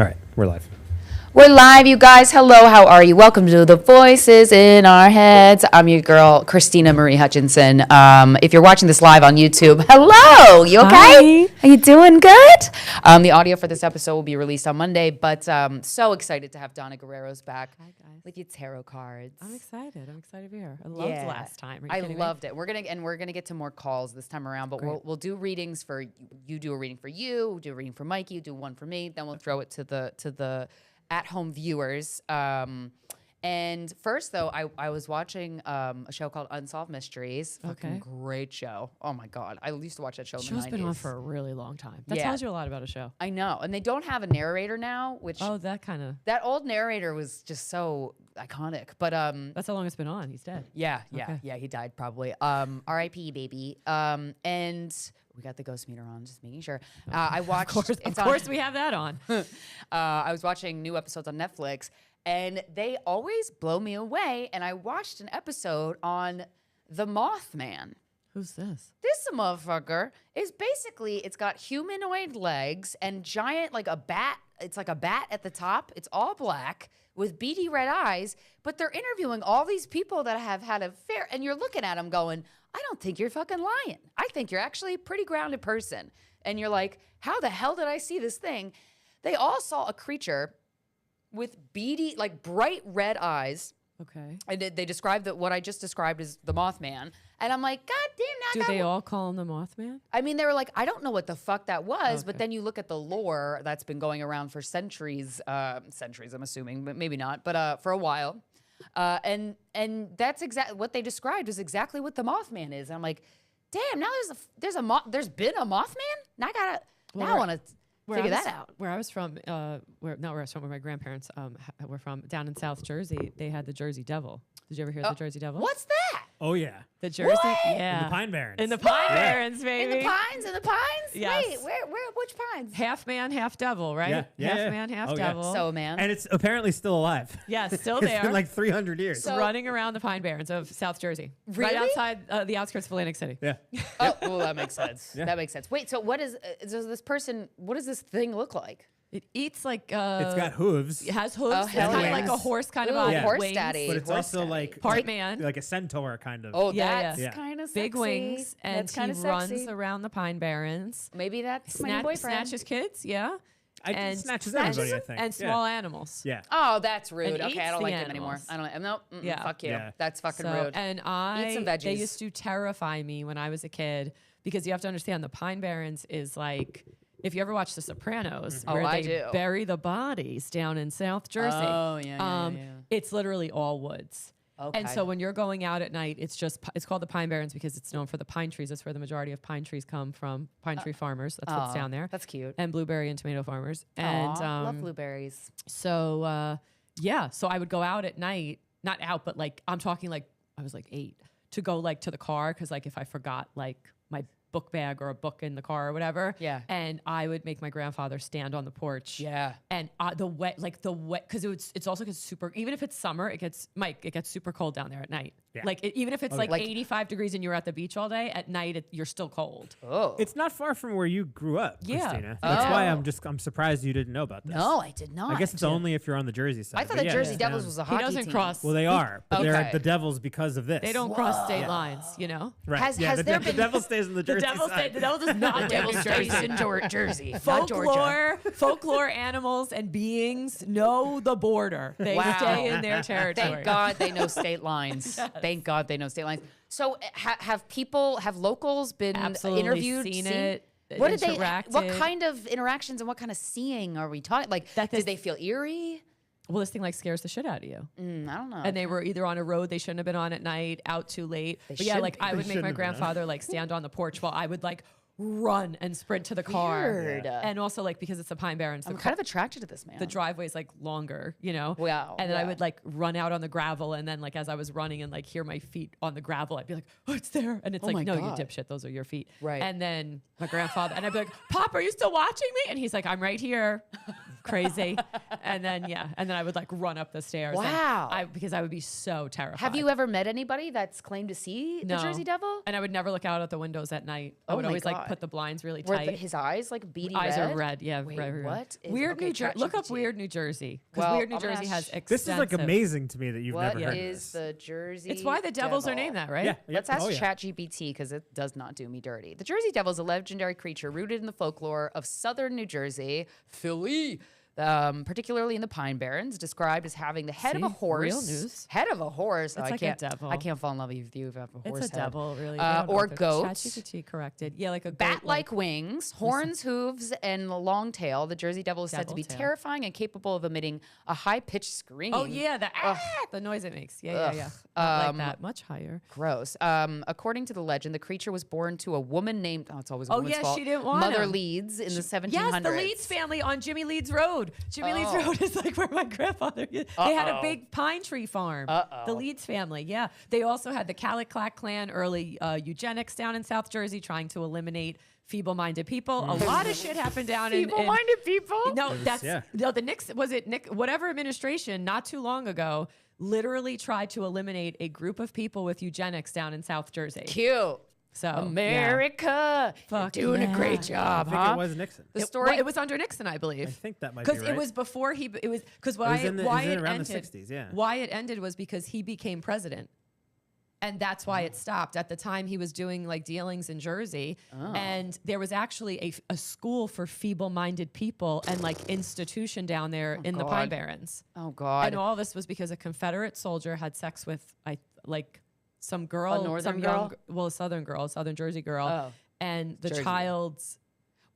All right, we're live. We're live, you guys. Hello, how are you? Welcome to The Voices in Our Heads. I'm your girl, KRYSTYNA Marie Hutchinson. If you're watching this live on YouTube, hello, you okay? Hi. Are you doing good? The audio for this episode will be released on Monday, but so excited to have Donna Guerreros back. Hi, guys. With your tarot cards. I'm excited. I'm excited to be here. I loved last time. I loved it. We're gonna get to more calls this time around, but we'll do readings for you. Do a reading for you. We'll do a reading for Mikey. You do one for me. Then we'll throw it to the at-home viewers. And first, though, I was watching a show called Unsolved Mysteries. Fucking great show. Oh, my God. I used to watch that show in the 90s. Show's been on for a really long time. That tells you a lot about a show. I know. And they don't have a narrator now, which... Oh, that kind of... That old narrator was just so iconic. But... That's how long it's been on. He's dead. Yeah, he died probably. R.I.P. baby. And... We got the ghost meter on, just making sure. I watched... Of course we have that on. I was watching new episodes on Netflix, and they always blow me away. And I watched an episode on the Mothman. Who's this? This motherfucker is basically, it's got humanoid legs and giant, like a bat. It's like a bat at the top. It's all black with beady red eyes. But they're interviewing all these people that have had an affair. And you're looking at them going, I don't think you're fucking lying. I think you're actually a pretty grounded person. And you're like, how the hell did I see this thing? They all saw a creature with beady, like bright red eyes. Okay. And they described what I just described as the Mothman. And I'm like, God damn, now Do they all call him the Mothman? I mean, they were like, I don't know what the fuck that was, but then you look at the lore that's been going around for centuries, I'm assuming, but maybe not, but for a while. And that's exactly what they described was exactly what the Mothman is. And I'm like, damn, now there's been a Mothman? Now I want to figure that out. Where I was from, where my grandparents were from, down in South Jersey, they had the Jersey Devil. Did you ever hear the Jersey Devil? What's that? Oh, yeah. The Jersey, In the Pine Barrens. In the Pine Barrens, baby. In the pines? Yes. Wait, which pines? Half man, half devil, right? Yeah. Half man, half devil. So a man. And it's apparently still alive. Yeah, still It's there. been like 300 years. So, running around the Pine Barrens of South Jersey. Really? Right outside the outskirts of Atlantic City. Yeah. Oh, well, that makes sense. Yeah. That makes sense. Wait, so what does this thing look like? It eats like... It's got hooves. It has hooves. Oh, It's hell kind of yeah. like a horse kind of Ooh, body. Yeah. horse Wings. daddy. But it's horse also daddy. like... Part man. Like a centaur kind of. Oh, Yeah, that's yeah. kind of sexy. Big wings. And That's kind of he sexy. runs around the Pine Barrens. Maybe that's my new boyfriend. Snatches kids, yeah. It snatches everybody, I think. And small animals. Yeah. Oh, that's rude. And Okay, I eats don't the like him anymore. animals. I don't. No, Yeah. fuck you. Yeah. That's fucking So, rude. and Eat some veggies. they used to terrify me when I was a kid because you have to understand the Pine Barrens is like, if you ever watch The Sopranos, where I they do. bury the bodies down in South Jersey. Oh, yeah. It's literally all woods. Okay. And so when you're going out at night, it's called the Pine Barrens because it's known for the pine trees. That's where the majority of pine trees come from. Pine tree farmers. That's what's down there. That's cute. And blueberry and tomato farmers. And Aw, love blueberries. so so I would go out at night, not out, but like I'm talking like I was like 8 to go like to the car because like if I forgot like my book bag or a book in the car or whatever. Yeah. And I would make my grandfather stand on the porch. Yeah. And the wet, because it's also gets super, even if it's summer, it gets super cold down there at night. Yeah. Like even if it's Like 85 degrees and you're at the beach all day, at night you're still cold. Oh. It's not far from where you grew up, Yeah. Christina. That's why I'm surprised you didn't know about this. No, I did not. I guess it's only if you're on the Jersey side. I thought but the yeah, Jersey it's Devils down. was a He hockey doesn't team. cross. Well, they are. But they're Okay. the Devils because of this. They don't cross state lines, you know? Right. Has the there been- Devil stays in the Jersey side. The devil does not Devil Devil stays Jersey. in Jersey, not Georgia. Folklore animals and beings know the border. They Wow. stay in their territory. Thank God they know state lines. Thank God they know state lines. So have locals been Absolutely interviewed? seen it. What did they? interacted. What kind of interactions and what kind of seeing are we talking? Like, did they feel eerie? Well, this thing like scares the shit out of you. I don't know. And they were either on a road they shouldn't have been on at night, out too late. But yeah, shouldn't like I would make my grandfather like stand on the porch while I would like run and sprint to the car. Weird. And also like because it's the Pine Barrens, I'm kind of attracted to this man. the driveway's like longer, you know? Wow, And then I yeah. would like run out on the gravel and then like as I was running and like hear my feet on the gravel, I'd be like, oh, it's there. And it's my like, no, God. you dipshit, those are your feet. Right. And then my grandfather, and I'd be like, Pop, are you still watching me? And he's like, I'm right here. crazy. And then I would like run up the stairs. Wow. Because I would be so terrified. Have you ever met anybody that's claimed to see the Jersey Devil? And I would never look out at the windows at night. I would my always God. like put the blinds really Were tight. his eyes like beady Eyes red? are red. Yeah. Wait, red. what? Weird Okay, New Jersey. Look up ChatGPT. Weird New Jersey. Because Well, Weird New I'm gonna Jersey ask- has This extensive. is like amazing to me that you've What never heard is this. the Jersey It's why the devils are Devil? named that, right? Yeah. Let's Yep. ask Oh, yeah. ChatGPT because it does not do me dirty. The Jersey Devil is a legendary creature rooted in the folklore of southern New Jersey, Philly, particularly in the Pine Barrens, described as having the head of a See? horse. Real news. Head of a horse. It's like a devil. I can't fall in love with you if you have a horse It's a head. devil, really. Or goats. ChatGPT corrected. Yeah, like a goat, Bat-like wings, horns, hooves, and a long tail. The Jersey Devil is said to Devil be tail. terrifying and capable of emitting a high-pitched scream. Oh yeah, the noise it makes. Yeah. Not like that. Much higher. Gross. According to the legend, the creature was born to a woman named, it's always a woman's yeah, fault. she didn't want Mother him. Leeds in the 1700s. Yes, the Leeds family on Jimmy Leeds Road. Jimmy Leeds Road is like where my grandfather. They had a big pine tree farm. The Leeds family. Yeah, they also had the Caliclac clan, early eugenics down in South Jersey, trying to eliminate feeble-minded people. A lot of shit happened down in Feeble-minded people? No, that's yeah. no. The Nixon was it Nick? Whatever administration, not too long ago, literally tried to eliminate a group of people with eugenics down in South Jersey. Cute. So America. Fuck You're doing a yeah. great I job, think huh? it was Nixon. The It, story. it was under Nixon, I believe. I think that might be Because right. it was before he. It was because was why in the- it why was in it around the ended. 60s, yeah. Why it ended was because he became president. And that's why it stopped. At the time, he was doing like dealings in Jersey, and there was actually a school for feeble-minded people and like institution down there in the Pine God. Barrens. Oh, God. And all this was because a Confederate soldier had sex with some girl, northern some girl? a southern girl, southern Jersey girl, Oh. and the Jersey. child's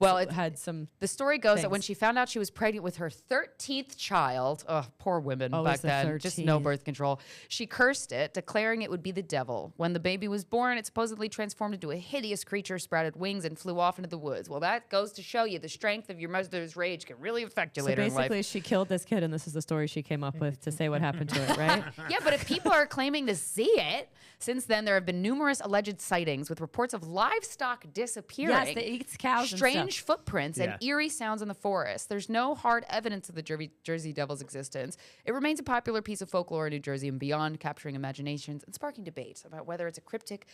Well, it had some. The story goes that when Thanks. she found out she was pregnant with her 13th child, poor women Oh, it back was the then, just no 13th. birth control, she cursed it, declaring it would be the devil. When the baby was born, it supposedly transformed into a hideous creature, sprouted wings, and flew off into the woods. Well, that goes to show you the strength of your mother's rage can really affect you So later in life. basically, she killed this kid, and this is the story she came up with to say what happened to it, right? Yeah, but if people are claiming to see it, since then there have been numerous alleged sightings with reports of livestock disappearing. Yes, they eat cows and strange stuff. footprints and Yeah. eerie sounds in the forest. There's no hard evidence of the Jersey Devil's existence. It remains a popular piece of folklore in New Jersey and beyond, capturing imaginations and sparking debates about whether it's a cryptic,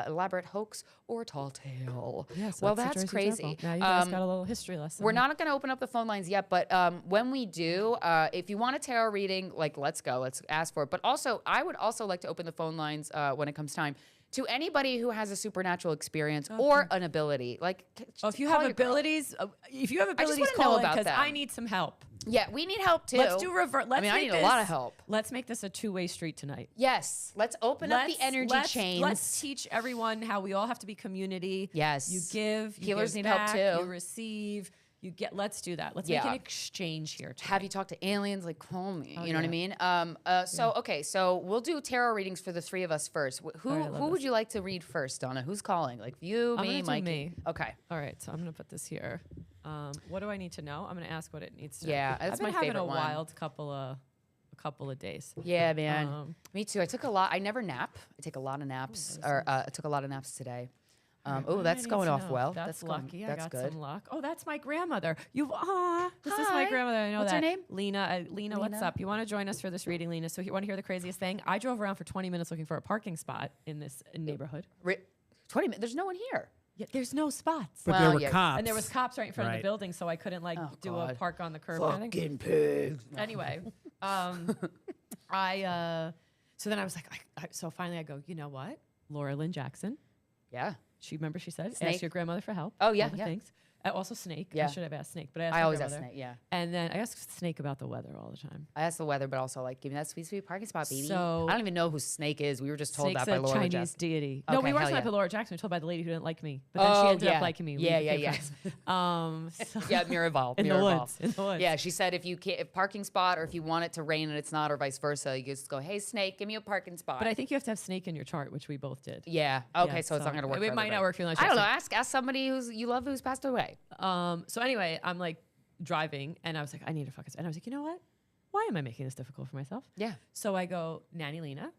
elaborate hoax or a tall tale. Yeah, so well, the that's Jersey crazy. Devil. Now you guys got a little history lesson. We're not going to open up the phone lines yet, but when we do, if you want a tarot reading, like, let's go. Let's ask for it. But also, I would also like to open the phone lines when it comes time to anybody who has a supernatural experience or an ability. Like, Oh, if you call have your girl. abilities, wanna know call about because them. I need some help. Yeah, we need help too. Let's do revert. Let's I mean, I make need a lot of help. Let's make this a two-way street tonight. Yes, let's open up the energy chains. Let's teach everyone how we all have to be community. Yes. You give. You Healers give need help back, too. You receive. You get. Let's do that. Let's make Yeah. an exchange here. Have you talked to aliens? Like, call me. You know what I yeah. mean? So we'll do tarot readings for the three of us first. Who All right, I love who would this. you like to read first, Donna? Who's calling? Like you, I'm me, gonna do Mikey? me. Okay. All right, so I'm gonna put this here. What do I need to know? I'm gonna ask what it needs to. Yeah, know. that's I've been my having favorite a one. wild couple of days. Yeah, man. Um, Me too. I took a lot. I never nap. I take a lot of naps. I took a lot of naps today. Oh, that's going off well. That's going- lucky. That's I got good. some luck. Oh, that's my grandmother. This is Hi. my grandmother. I know What's her that. name? Lena. Lena, what's Lena? up? You want to join us for this reading, Lena? So you want to hear the craziest thing? I drove around for 20 minutes looking for a parking spot in this neighborhood. 20 minutes. There's no one here. Yeah, there's no spots. But Well, there were yeah. cops. And there was cops right in front of the Right. building, so I couldn't like Oh, do a God. park on the curb. kind of thing. Fucking pigs. Anyway, so then I was like, so finally I go, you know what? Laura Lynn Jackson. Yeah. She said, Snake. ask your grandmother for help. Oh, yeah, all the yeah. things. Also Snake. Yeah. I should have asked Snake, but I asked I my always ask grandmother. Snake, yeah. And then I asked Snake about the weather all the time. I asked the weather, but also like, give me that sweet, sweet parking spot, baby. So- I don't even know who Snake is. We were just told Snake's that by a Laura Chinese Jackson. deity. No, Okay, we weren't hell told yeah. by Laura Jackson. We were told by the lady who didn't like me. But then she ended up liking me. We Yeah, became yeah. friends. So- Yeah, Miraval. In the Miraval. woods. In the woods. Yeah, she said if parking spot or if you want it to rain and it's not, or vice versa, you just go, hey, Snake, give me a parking spot. But I think you have to have Snake in your chart, which we both did. yeah. Okay, Yeah, so it's not going to work. It for might not everybody. work for you unless I you don't know. have Ask somebody you love who's passed away. So anyway, I'm like driving and I was like, I need to focus. And I was like, you know what? Why am I making this difficult for myself? Yeah. So I go, Nanny Lena,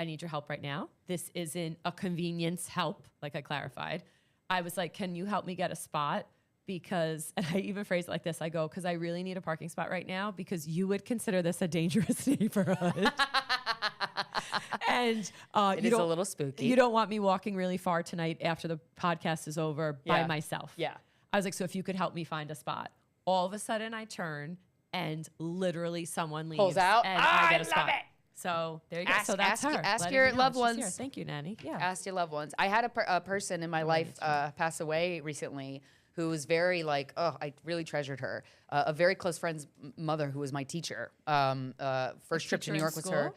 I need your help right now. This isn't a convenience help, like I clarified. I was like, can you help me get a spot because, and I even phrase it like this, I go, because I really need a parking spot right now because you would consider this a dangerous neighborhood. And it is a little spooky. You don't want me walking really far tonight after the podcast is over by myself. Yeah. I was like, so if you could help me find a spot. All of a sudden I turn and literally someone leaves. Pulls out. And I get a love spot. it. So there you go. So that's her. Ask letting your me know loved she's ones. here. Thank you, Nanny. Yeah. Ask your loved ones. I had a person in my life pass away recently who was very like, oh, I really treasured her. A very close friend's mother who was my teacher. First trip to New York was her.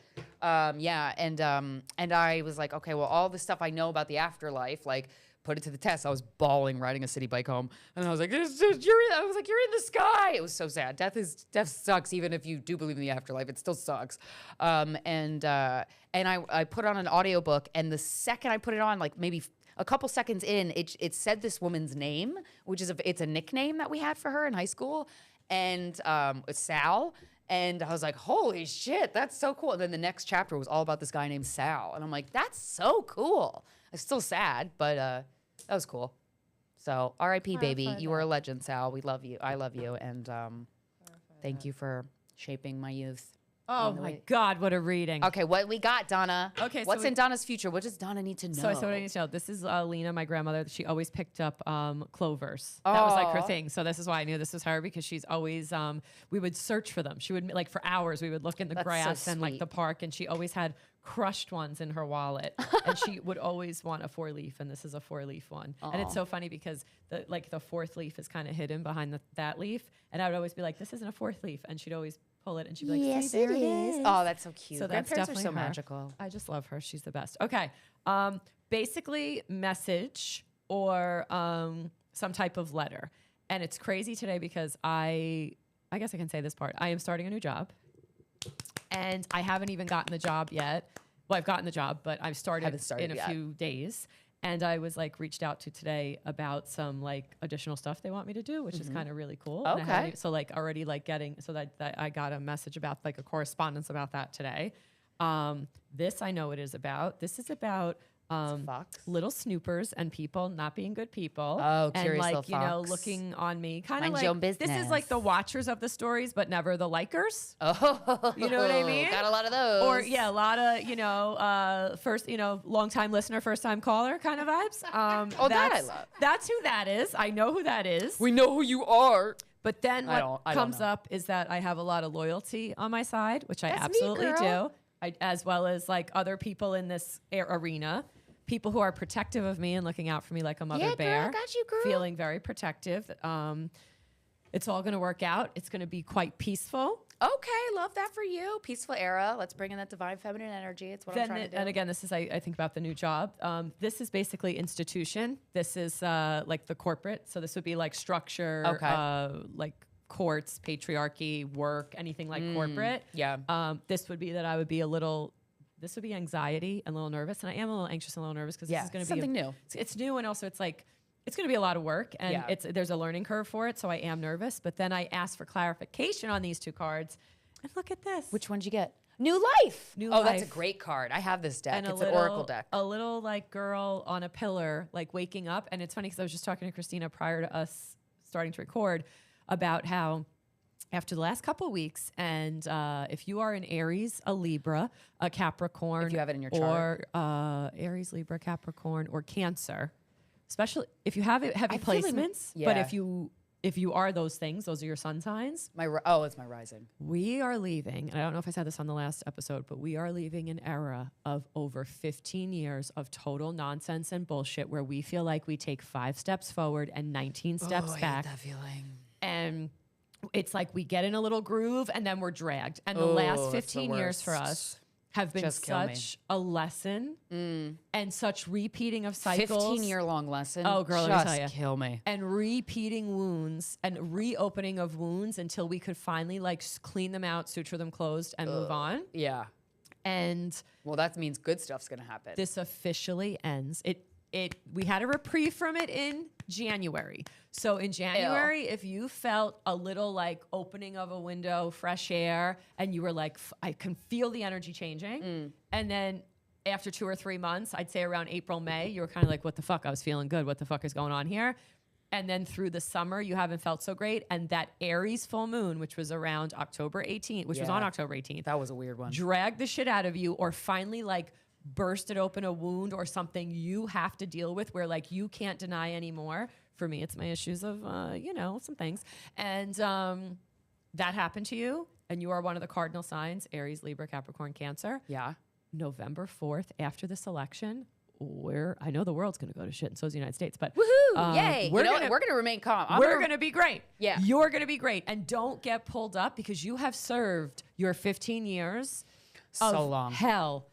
Yeah, and I was like, okay, well, all the stuff I know about the afterlife, like, put it to the test. I was bawling riding a city bike home, and I was like, "You're in the sky." It was so sad. Death sucks, even if you do believe in the afterlife. It still sucks. And I put on an audiobook, and the second I put it on, like maybe a couple seconds in, it said this woman's name, which is it's a nickname that we had for her in high school, and it's Sal. And I was like, holy shit, that's so cool. And then the next chapter was all about this guy named Sal. And I'm like, that's so cool. It's still sad, but that was cool. So R.I.P. baby. You were a legend, Sal. We love you. I love you. And thank you for shaping my youth. Oh my God, what a reading. Okay, what we got, Donna? Okay, what's in Donna's future? What does Donna need to know? So what I need to know. This is Lena, my grandmother. She always picked up clovers. That was like her thing. So this is why I knew this was her, because she's always, we would search for them. She would, like, for hours, we would look in the grass and like the park, and she always had crushed ones in her wallet. And she would always want a 4-leaf, and this is a 4-leaf one. And it's so funny because the 4th leaf is kind of hidden behind that leaf. And I would always be like, this isn't a 4th leaf. And she'd always pull it, and she'd be like, yes, there it is. Oh, that's so cute. So that's Grandparents definitely are so her. magical. I just love her. She's the best. Okay. Basically, message or some type of letter. And it's crazy today because I guess I can say this part. I am starting a new job, and I haven't even gotten the job yet. Well, I've gotten the job, but I've started in a few days. And I was like reached out to today about some like additional stuff they want me to do, which is kind of really cool. Okay. So like already like getting, so that I got a message about like a correspondence about that today. This I know it is about. This is about little snoopers and people not being good people. Oh, and curious like, little you know, fox. looking on me. Kind of Mind your own like, this is like business. the watchers of the stories, but never the likers. Oh, You know what I mean? Got a lot of those. Or yeah, a lot of, you know, first, you know, long time listener, first time caller kind of vibes. That I love. That's who that is. I know who that is. We know who you are. But then I what don't comes know. up is that I have a lot of loyalty on my side, which I That's me, absolutely girl. do. As well as like other people in this arena, people who are protective of me and looking out for me like a mother Yeah, bear. girl, I got you, girl. Feeling very protective. It's all going to work out. It's going to be quite peaceful. Okay, love that for you. Peaceful era. Let's bring in that divine feminine energy. It's what I'm trying to do. And again, this is, I think about the new job. This is basically institution. This is like the corporate. So this would be like structure, like courts, patriarchy, work, anything like corporate. Yeah. This would be that I would be this would be anxiety and a little nervous. And I am a little anxious and a little nervous because this is going to be something new. It's new. And also it's like, it's going to be a lot of work, and there's a learning curve for it. So I am nervous, but then I asked for clarification on these 2 cards, and look at this. Which one'd you get? New life. New That's a life. great card. I have this deck. And It's an oracle deck. A little like girl on a pillar, like waking up. And it's funny because I was just talking to KRYSTYNA prior to us starting to record about how after the last couple of weeks, and if you are an Aries, a Libra, a Capricorn, If you have it in your chart. or Aries, Libra, Capricorn, or Cancer, especially if you have heavy feel like- placements, yeah. but if you are those things, those are your sun signs. It's my rising. We are leaving, and I don't know if I said this on the last episode, but we are leaving an era of over 15 years of total nonsense and bullshit where we feel like we take 5 steps forward and 19 steps back. I hate that feeling. And it's like we get in a little groove and then we're dragged. And the last that's the 15 years for worst. us have been Just kill me. such a lesson and such repeating of cycles. 15-year-long lesson. Oh, girl, let me just tell ya. kill me. And repeating wounds and reopening of wounds until we could finally like clean them out, suture them closed, and move on. Yeah. And Well, that means good stuff's gonna happen. this officially ends. We had a reprieve from it in January. So in January, if you felt a little like opening of a window, fresh air, and you were like, I can feel the energy changing. And then after 2 or 3 months, I'd say around April, May, you were kind of like, what the fuck? I was feeling good. What the fuck is going on here? And then through the summer, you haven't felt so great. And that Aries full moon, which was around October 18th, which was on October 18th. That was a weird one. Dragged the shit out of you, or finally like bursted open a wound or something you have to deal with where like you can't deny anymore. For me, it's my issues of, some things. And that happened to you. And you are one of the cardinal signs, Aries, Libra, Capricorn, Cancer. Yeah. November 4th, after this election, I know the world's going to go to shit, and so is the United States, but woohoo! Yay! We're going to remain calm. We're going to be great. Yeah, you're going to be great, and don't get pulled up because you have served your 15 years. So long. Hell.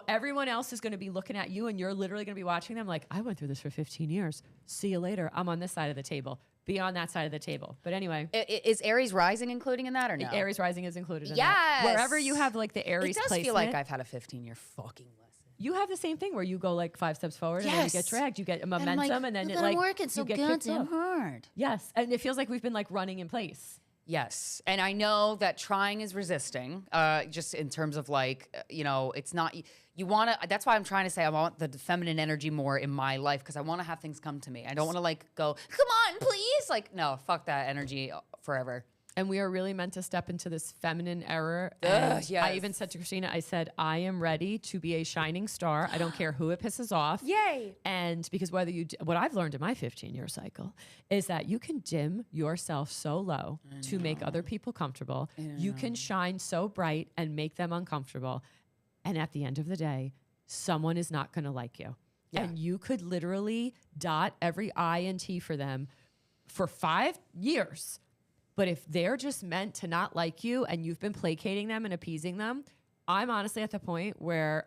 Everyone else is going to be looking at you, and you're literally going to be watching them like, I went through this for 15 years. See you later. I'm on this side of the table. Be on that side of the table. But anyway. Is Aries rising including in that or no? Aries rising is included in that. Wherever you have like the Aries placement. It does feel like I've had a 15-year fucking lesson. You have the same thing where you go like 5 steps forward and then you get dragged. You get a momentum and then it like working so goddamn hard. Yes, and it feels like we've been like running in place. Yes, and I know that trying is resisting. Just in terms of like, it's not. You want to. That's why I'm trying to say I want the feminine energy more in my life because I want to have things come to me. I don't want to like go, come on, please. Like, no, fuck that energy forever. And we are really meant to step into this feminine era. Yes. I even said to Christina, I said, I am ready to be a shining star. I don't care who it pisses off. Yay. And because what I've learned in my 15-year cycle is that you can dim yourself so low to make other people comfortable. You can shine so bright and make them uncomfortable. And at the end of the day, someone is not going to like you. Yeah. And you could literally dot every I and T for them for 5 years. But if they're just meant to not like you and you've been placating them and appeasing them, I'm honestly at the point where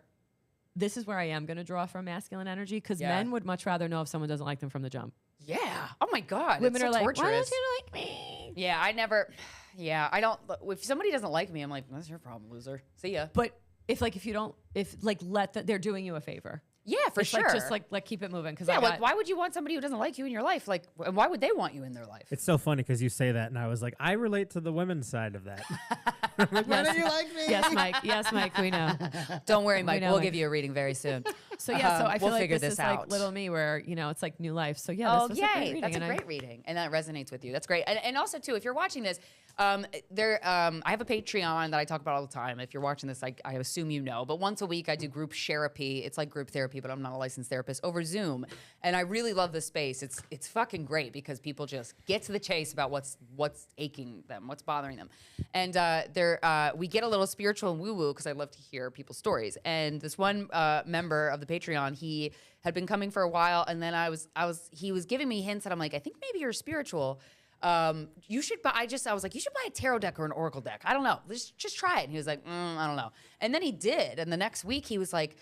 this is where I am going to draw from masculine energy because men would much rather know if someone doesn't like them from the jump. Yeah. Oh my God. Women are like, torturous. why don't you like me? Yeah, I don't. If somebody doesn't like me, I'm like, that's your problem, loser. See ya. But they're doing you a favor. Yeah, for sure. Like, just like keep it moving. Because why would you want somebody who doesn't like you in your life? Like, and why would they want you in their life? It's so funny because you say that, and I was like, I relate to the women's side of that. Why don't you like me? Yes, Mike. Yes, Mike. We know. Don't worry, Mike. We'll give you a reading very soon. So yeah, so I feel we'll like this is out. like little me, where it's like new life. So yeah, this was a great reading. That's a great reading, and that resonates with you. That's great. And also too, if you're watching this, I have a Patreon that I talk about all the time. If you're watching this, I assume you know. But once a week, I do group therapy. It's like group therapy, but I'm not a licensed therapist over Zoom. And I really love this space. It's fucking great because people just get to the chase about what's aching them, what's bothering them. And we get a little spiritual and woo-woo because I love to hear people's stories. And this one member of the Patreon, he had been coming for a while, and then he was giving me hints, and I'm like, I think maybe you're spiritual. You should buy. I was like, you should buy a tarot deck or an oracle deck. I don't know. Just try it. And he was like, I don't know. And then he did. And the next week he was like,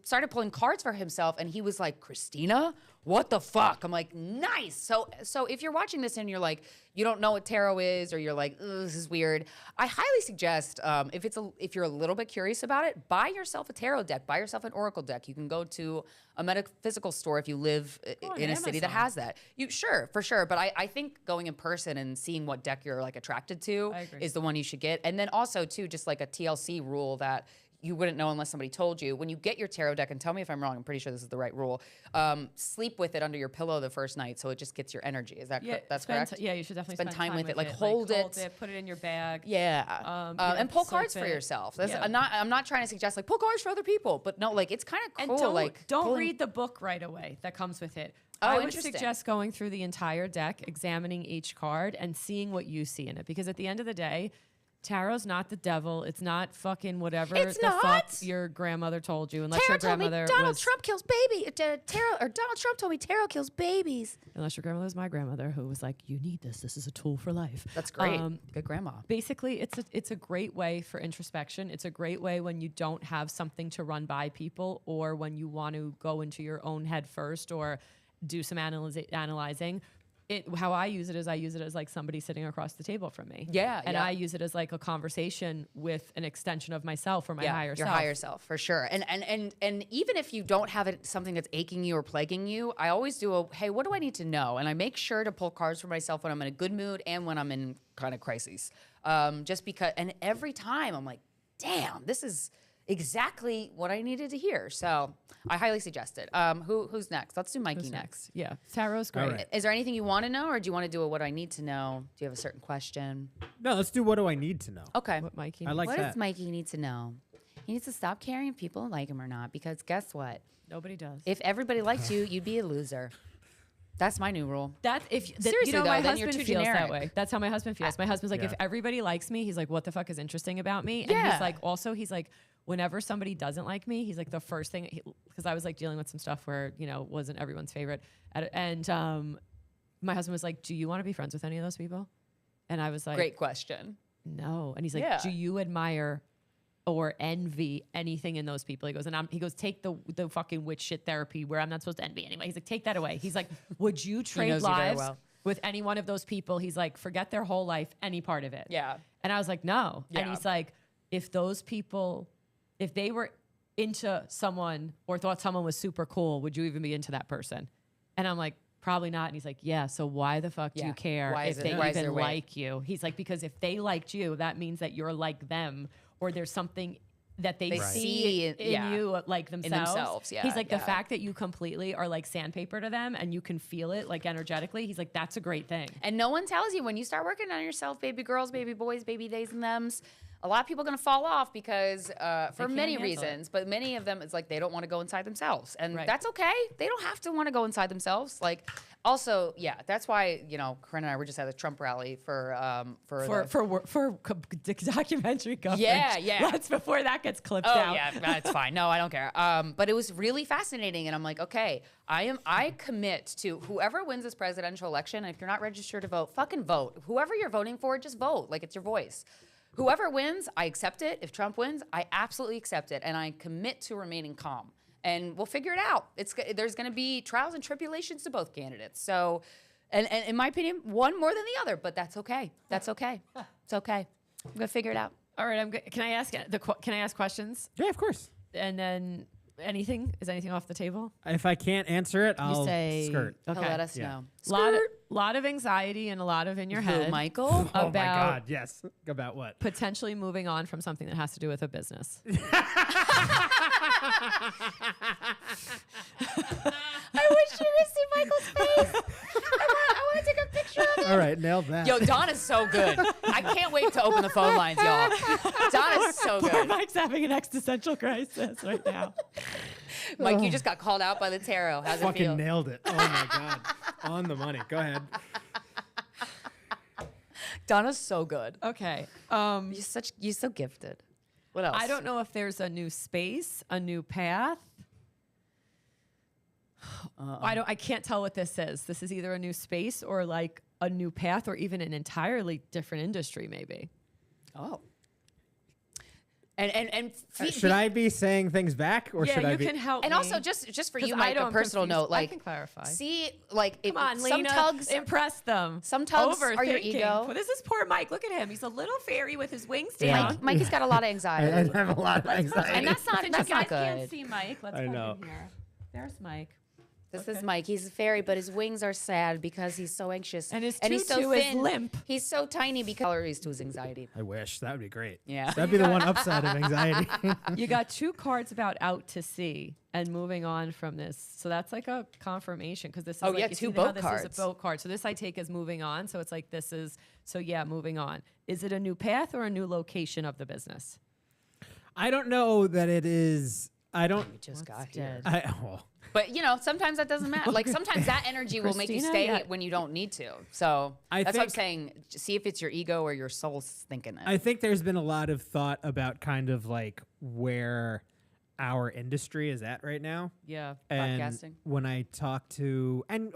started pulling cards for himself, and he was like, Christina, what the fuck? I'm like, nice. So if you're watching this and you're like, you don't know what tarot is, or you're like, this is weird, I highly suggest if you're a little bit curious about it, buy yourself a tarot deck, buy yourself an oracle deck. You can go to a metaphysical store if you live in a city that has that. For sure. But I think going in person and seeing what deck you're like attracted to is the one you should get. And then also too, just like a TLC rule that you wouldn't know unless somebody told you. When you get your tarot deck, and tell me if I'm wrong, I'm pretty sure this is the right rule, sleep with it under your pillow the first night so it just gets your energy. Is that that's correct? Yeah, you should definitely spend time with it. Like hold it, put it in your bag. Yeah. And pull cards for yourself. I'm not trying to suggest like pull cards for other people, but no, like it's kind of cool. And don't read the book right away that comes with it. I would suggest going through the entire deck, examining each card, and seeing what you see in it. Because at the end of the day, tarot's not the devil. It's not fucking whatever fuck your grandmother told you. Unless your grandmother Donald Trump kills baby. Tarot or Donald Trump told me tarot kills babies. Unless your grandmother was my grandmother, who was like, you need this. This is a tool for life. That's great. Good grandma. Basically, it's a great way for introspection. It's a great way when you don't have something to run by people, or when you want to go into your own head first or do some analyzing. How I use it as like somebody sitting across the table from me. Yeah. And I use it as like a conversation with an extension of myself or my higher self. Your higher self, for sure. And even if you don't have something that's aching you or plaguing you, I always do hey, what do I need to know? And I make sure to pull cards for myself when I'm in a good mood and when I'm in kind of crises. Just because, and every time I'm like, damn, this is exactly what I needed to hear. So I highly suggest it. Who's next? Let's do Mikey next. Yeah, Tarot's great. Right. Is there anything you want to know, or do you want to do a what I need to know? Do you have a certain question? No, let's do what do I need to know. Okay. What Mikey? I like What that. does Mikey need to know? He needs to stop caring if people like him or not, because guess what? Nobody does. If everybody liked you, you'd be a loser. That's my new rule. That if Seriously, you know, though, my then you're husband too feels generic. that way. That's how my husband feels. My husband's like, Yeah. if everybody likes me, he's like, what the fuck is interesting about me? And Yeah. he's like, also, he's like, whenever somebody doesn't like me, he's like, the first thing, because I was like dealing with some stuff where, you know, wasn't everyone's favorite. And my husband was like, do you want to be friends with any of those people? And I was like, Great question. no. And he's like, Yeah. do you admire or envy anything in those people? He goes, he goes, take the fucking witch shit therapy where I'm not supposed to envy anyway. He's like, take that away. He's like, would you trade knows you very lives well. with any one of those people? He's like, forget their whole life, any part of it. Yeah. And I was like, no. And Yeah. he's like, if those people, if they were into someone or thought someone was super cool, would you even be into that person? And I'm like, probably not. And he's like, yeah, so why the fuck do Yeah. you care Why if is they there even weight? like you? He's like, because if they liked you, that means that you're like them, or there's something that they They see see, in yeah. you like themselves. themselves, yeah, He's like, the yeah. fact that you completely are like sandpaper to them and you can feel it like energetically, he's like, that's a great thing. And no one tells you when you start working on yourself, baby girls, baby boys, baby theys and thems. A lot of people are going to fall off because for can't many handle it. reasons, but many of them, it's like they don't want to go inside themselves. And Right. that's okay. They don't have to want to go inside themselves. Like, also, yeah, that's why, you know, Corinne and I were just at a Trump rally for Documentary coverage. Yeah, yeah. Let's before that gets clipped Oh out. yeah, that's fine. No, I don't care. But it was really fascinating, and I'm like, okay, I commit to whoever wins this presidential election. And if you're not registered to vote, fucking vote. Whoever you're voting for, just vote. Like, it's your voice. Whoever wins, I accept it. If Trump wins, I absolutely accept it, and I commit to remaining calm. And we'll figure it out. There's going to be trials and tribulations to both candidates. So, and in my opinion, one more than the other, but that's okay. That's okay. It's okay. I'm gonna figure it out. All right, can I ask can I ask questions? Yeah, of course. And then is anything off the table? If I can't answer it, I'll say skirt. He'll Okay. let us Yeah. know. Lot of anxiety and a lot of in your Who, head Michael? Oh my about God, yes. About what? potentially moving on from something that has to do with a business. I wish you could see Michael's face. I want to take a picture of it. All right, nailed that. Yo, Donna's so good. I can't wait to open the phone lines, y'all. Donna's so Poor good. Mike's having an existential crisis right now. Mike, you just got called out by the tarot. How's it Fucking feel? nailed it. Oh my God. On the money. Go ahead. Donna's so good. Okay. You're so gifted. What else? I don't know if there's a new space, a new path. I can't tell what this is. This is either a new space or like a new path or even an entirely different industry, maybe. Oh. And Should I be saying things back, or Yeah, should I you be? can help and me. also just for 'Cause you, I Mike, know a I'm personal confused. note, like I can clarify. see, like if Come on, some Lena. tugs Impress them. some tugs are your Overthinking. ego. Well, this is poor Mike. Look at him. He's a little fairy with his wings down. Mike has got a lot of I anxiety. have a lot of anxiety. And that's not Since you guys can't good. see Mike, let's I hold know. him here. There's Mike. This is Mike. He's a fairy, but his wings are sad because he's so anxious. And his he's so tutu is thin. limp. He's so tiny because calories to his anxiety. I wish. That would be great. Yeah. That'd be the one upside of anxiety. You got two cards about out to sea and moving on from this. So that's like a confirmation because this is Oh, like, yeah, you two see how boat this cards. is a boat card. So this I take as moving on. So it's like this is, so yeah, moving on. Is it a new path or a new location of the business? I don't know that it is. I don't. We just got dead? here. Well, But, sometimes that doesn't matter. Like, sometimes that energy will make you KRYSTYNA, stay yeah. when you don't need to. So I that's what I'm think- saying. See if it's your ego or your soul's thinking it. I think there's been a lot of thought about kind of like where our industry is at right now. Yeah. And Podcasting? when I talk to and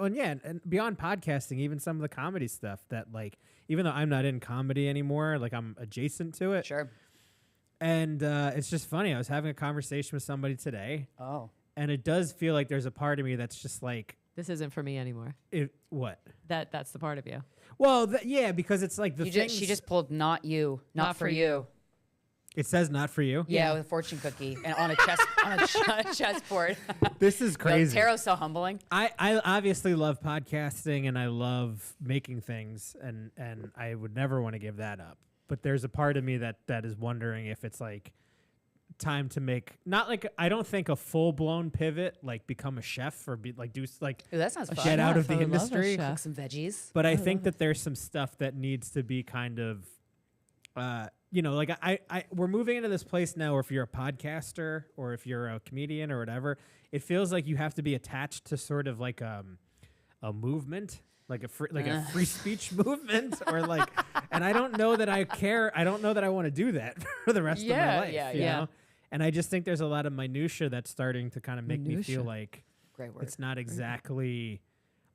beyond podcasting, even some of the comedy stuff that like, even though I'm not in comedy anymore, like I'm adjacent to it. Sure. And it's just funny. I was having a conversation with somebody today, Oh. and it does feel like there's a part of me that's just like, This isn't for me anymore. what? That's the part of you. Well, yeah, because it's like the She just pulled not you, not for you. it says not for you. Yeah, with a fortune cookie and on a chessboard. This is crazy. Tarot's so humbling. I obviously love podcasting and I love making things and I would never want to give that up. But there's a part of me that is wondering if it's like time to make not like I don't think a full blown pivot like become a chef or be like do like Ooh, that sounds fun. get out of Chef, I the would love a industry. chef. Cook some veggies. But I think that there's some stuff that needs to be kind of, you know, like we're moving into this place now where if you're a podcaster or if you're a comedian or whatever, it feels like you have to be attached to sort of like a movement, like a free speech movement or like, and I don't know that I care. I don't know that I want to do that for the rest of my life. You know? And I just think there's a lot of minutia that's starting to kind of make me feel like Great word. it's not exactly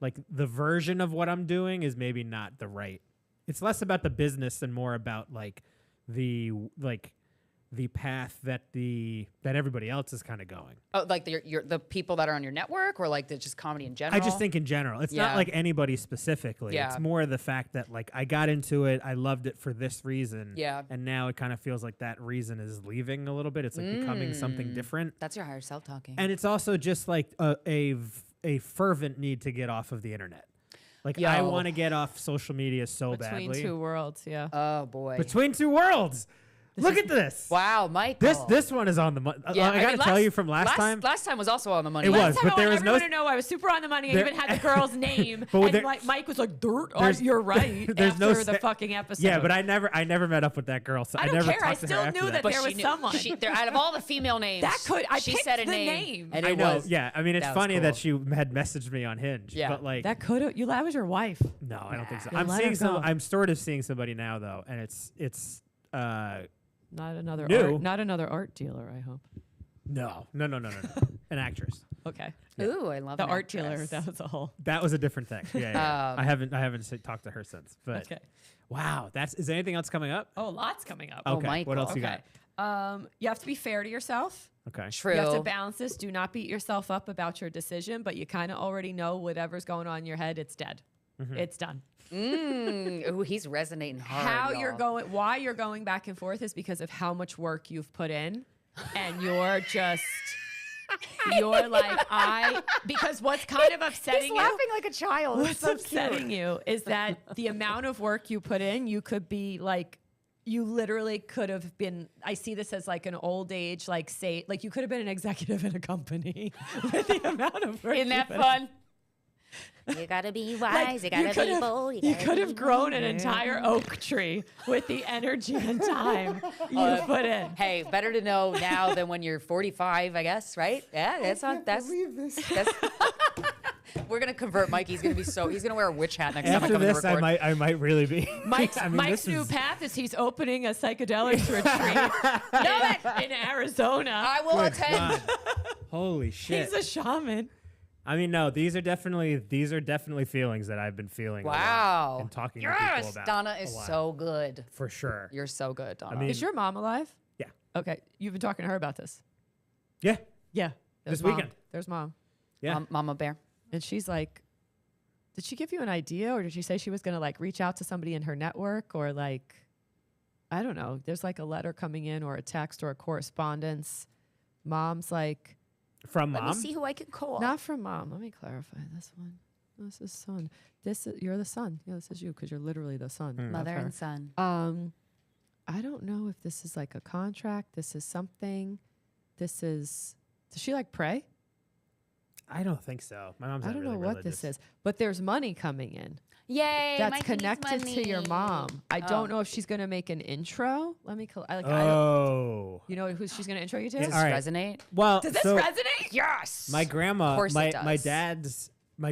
like the version of what I'm doing is maybe not the right. It's less about the business and more about like the path that everybody else is kind of going. Oh, like the people that are on your network, or like just comedy in general? I just think in general. It's not like anybody specifically. Yeah. It's more the fact that like I got into it, I loved it for this reason. Yeah. And now it kind of feels like that reason is leaving a little bit. It's like becoming something different. That's your higher self talking. And it's also just like a fervent need to get off of the internet. Like I want to get off social media so badly. Between two worlds, yeah. Oh boy. Between two worlds. Look at this. Wow, Michael. This one is on the money. Yeah, I got to tell you from last time. Last time was also on the money. It was, Last time but there was no. To know I was super on the money. I There- even had the girl's name. But And there- Mike was like, "Dirt, there's- you're right." there's no after the se- fucking episode. Yeah, but I never met up with that girl. So I don't never care. I talked to her still after knew that But there she was knew, someone. Out of all the female names, she picked said a the name. And I it know. was. Yeah, I mean it's that was funny cool. that she had messaged me on Hinge. Yeah. But like that could have. That was your wife. no, I don't think so. Then I'm let seeing her some. go. I'm sort of seeing somebody now though, and it's Not another New. art. Not another art dealer. I hope. no, an actress. Okay. Ooh, I love The an art dealer. actress. That was a whole. That was a different thing. Yeah. I haven't talked to her since. But Okay. wow, is there anything else coming up? Oh, lots coming up. Okay. Michael. What else you Okay. got? You have to be fair to yourself. Okay. True. You have to balance this. Do not beat yourself up about your decision, but you kind of already know whatever's going on in your head, it's dead. It's done. Ooh, he's resonating hard. Why you're going back and forth is because of how much work you've put in, and you're like, because what's kind of upsetting He's you. laughing like a child. It's What's so upsetting you is that the amount of work you put in, you could be like, you literally could have been, I see this as like an old age, like say, like you could have been an executive in a company with the amount of work. Isn't that fun? You gotta be wise. You gotta be bold. You could have grown an entire oak tree with the energy and time you put in. Hey, better to know now than when you're 45, I guess, right? Yeah, that's on. That's. We're gonna convert Mike. He's gonna wear a witch hat next time I After come to this, record. I might really be. Mike's, I mean, Mike's this new is- path is he's opening a psychedelics retreat in Arizona. I will Good attend. God. Holy shit! He's a shaman. I mean, no, these are definitely feelings that I've been feeling. a lot Wow. and talking to people Yes, about. Donna a is lot, so good. for sure. You're so good, Donna. I mean, Is your mom alive? Yeah. Okay. You've been talking to her about this. Yeah. Yeah. This Mom. weekend. There's mom. Yeah. Mama Bear. And she's like, did she give you an idea, or did she say she was going to like reach out to somebody in her network, or like, I don't know. There's like a letter coming in or a text or a correspondence. Mom's like, From Let mom. me see who I can call. not from mom. Let me clarify this one. This is son. You're the son. Yeah, this is you because you're literally the son. of Mother her. and son. I don't know if this is like a contract. This is something. Does she like pray? I don't think so. My mom's. I not don't really know what religious. this is, but there's money coming in. Yay! That's Mike needs connected to your money. mom. I Oh. don't know if she's gonna make an intro. Let me. I don't, Oh. you know who she's gonna intro you to? Does this All right. resonate? Well, Does this so resonate? Yes. my grandma, Of course it my does.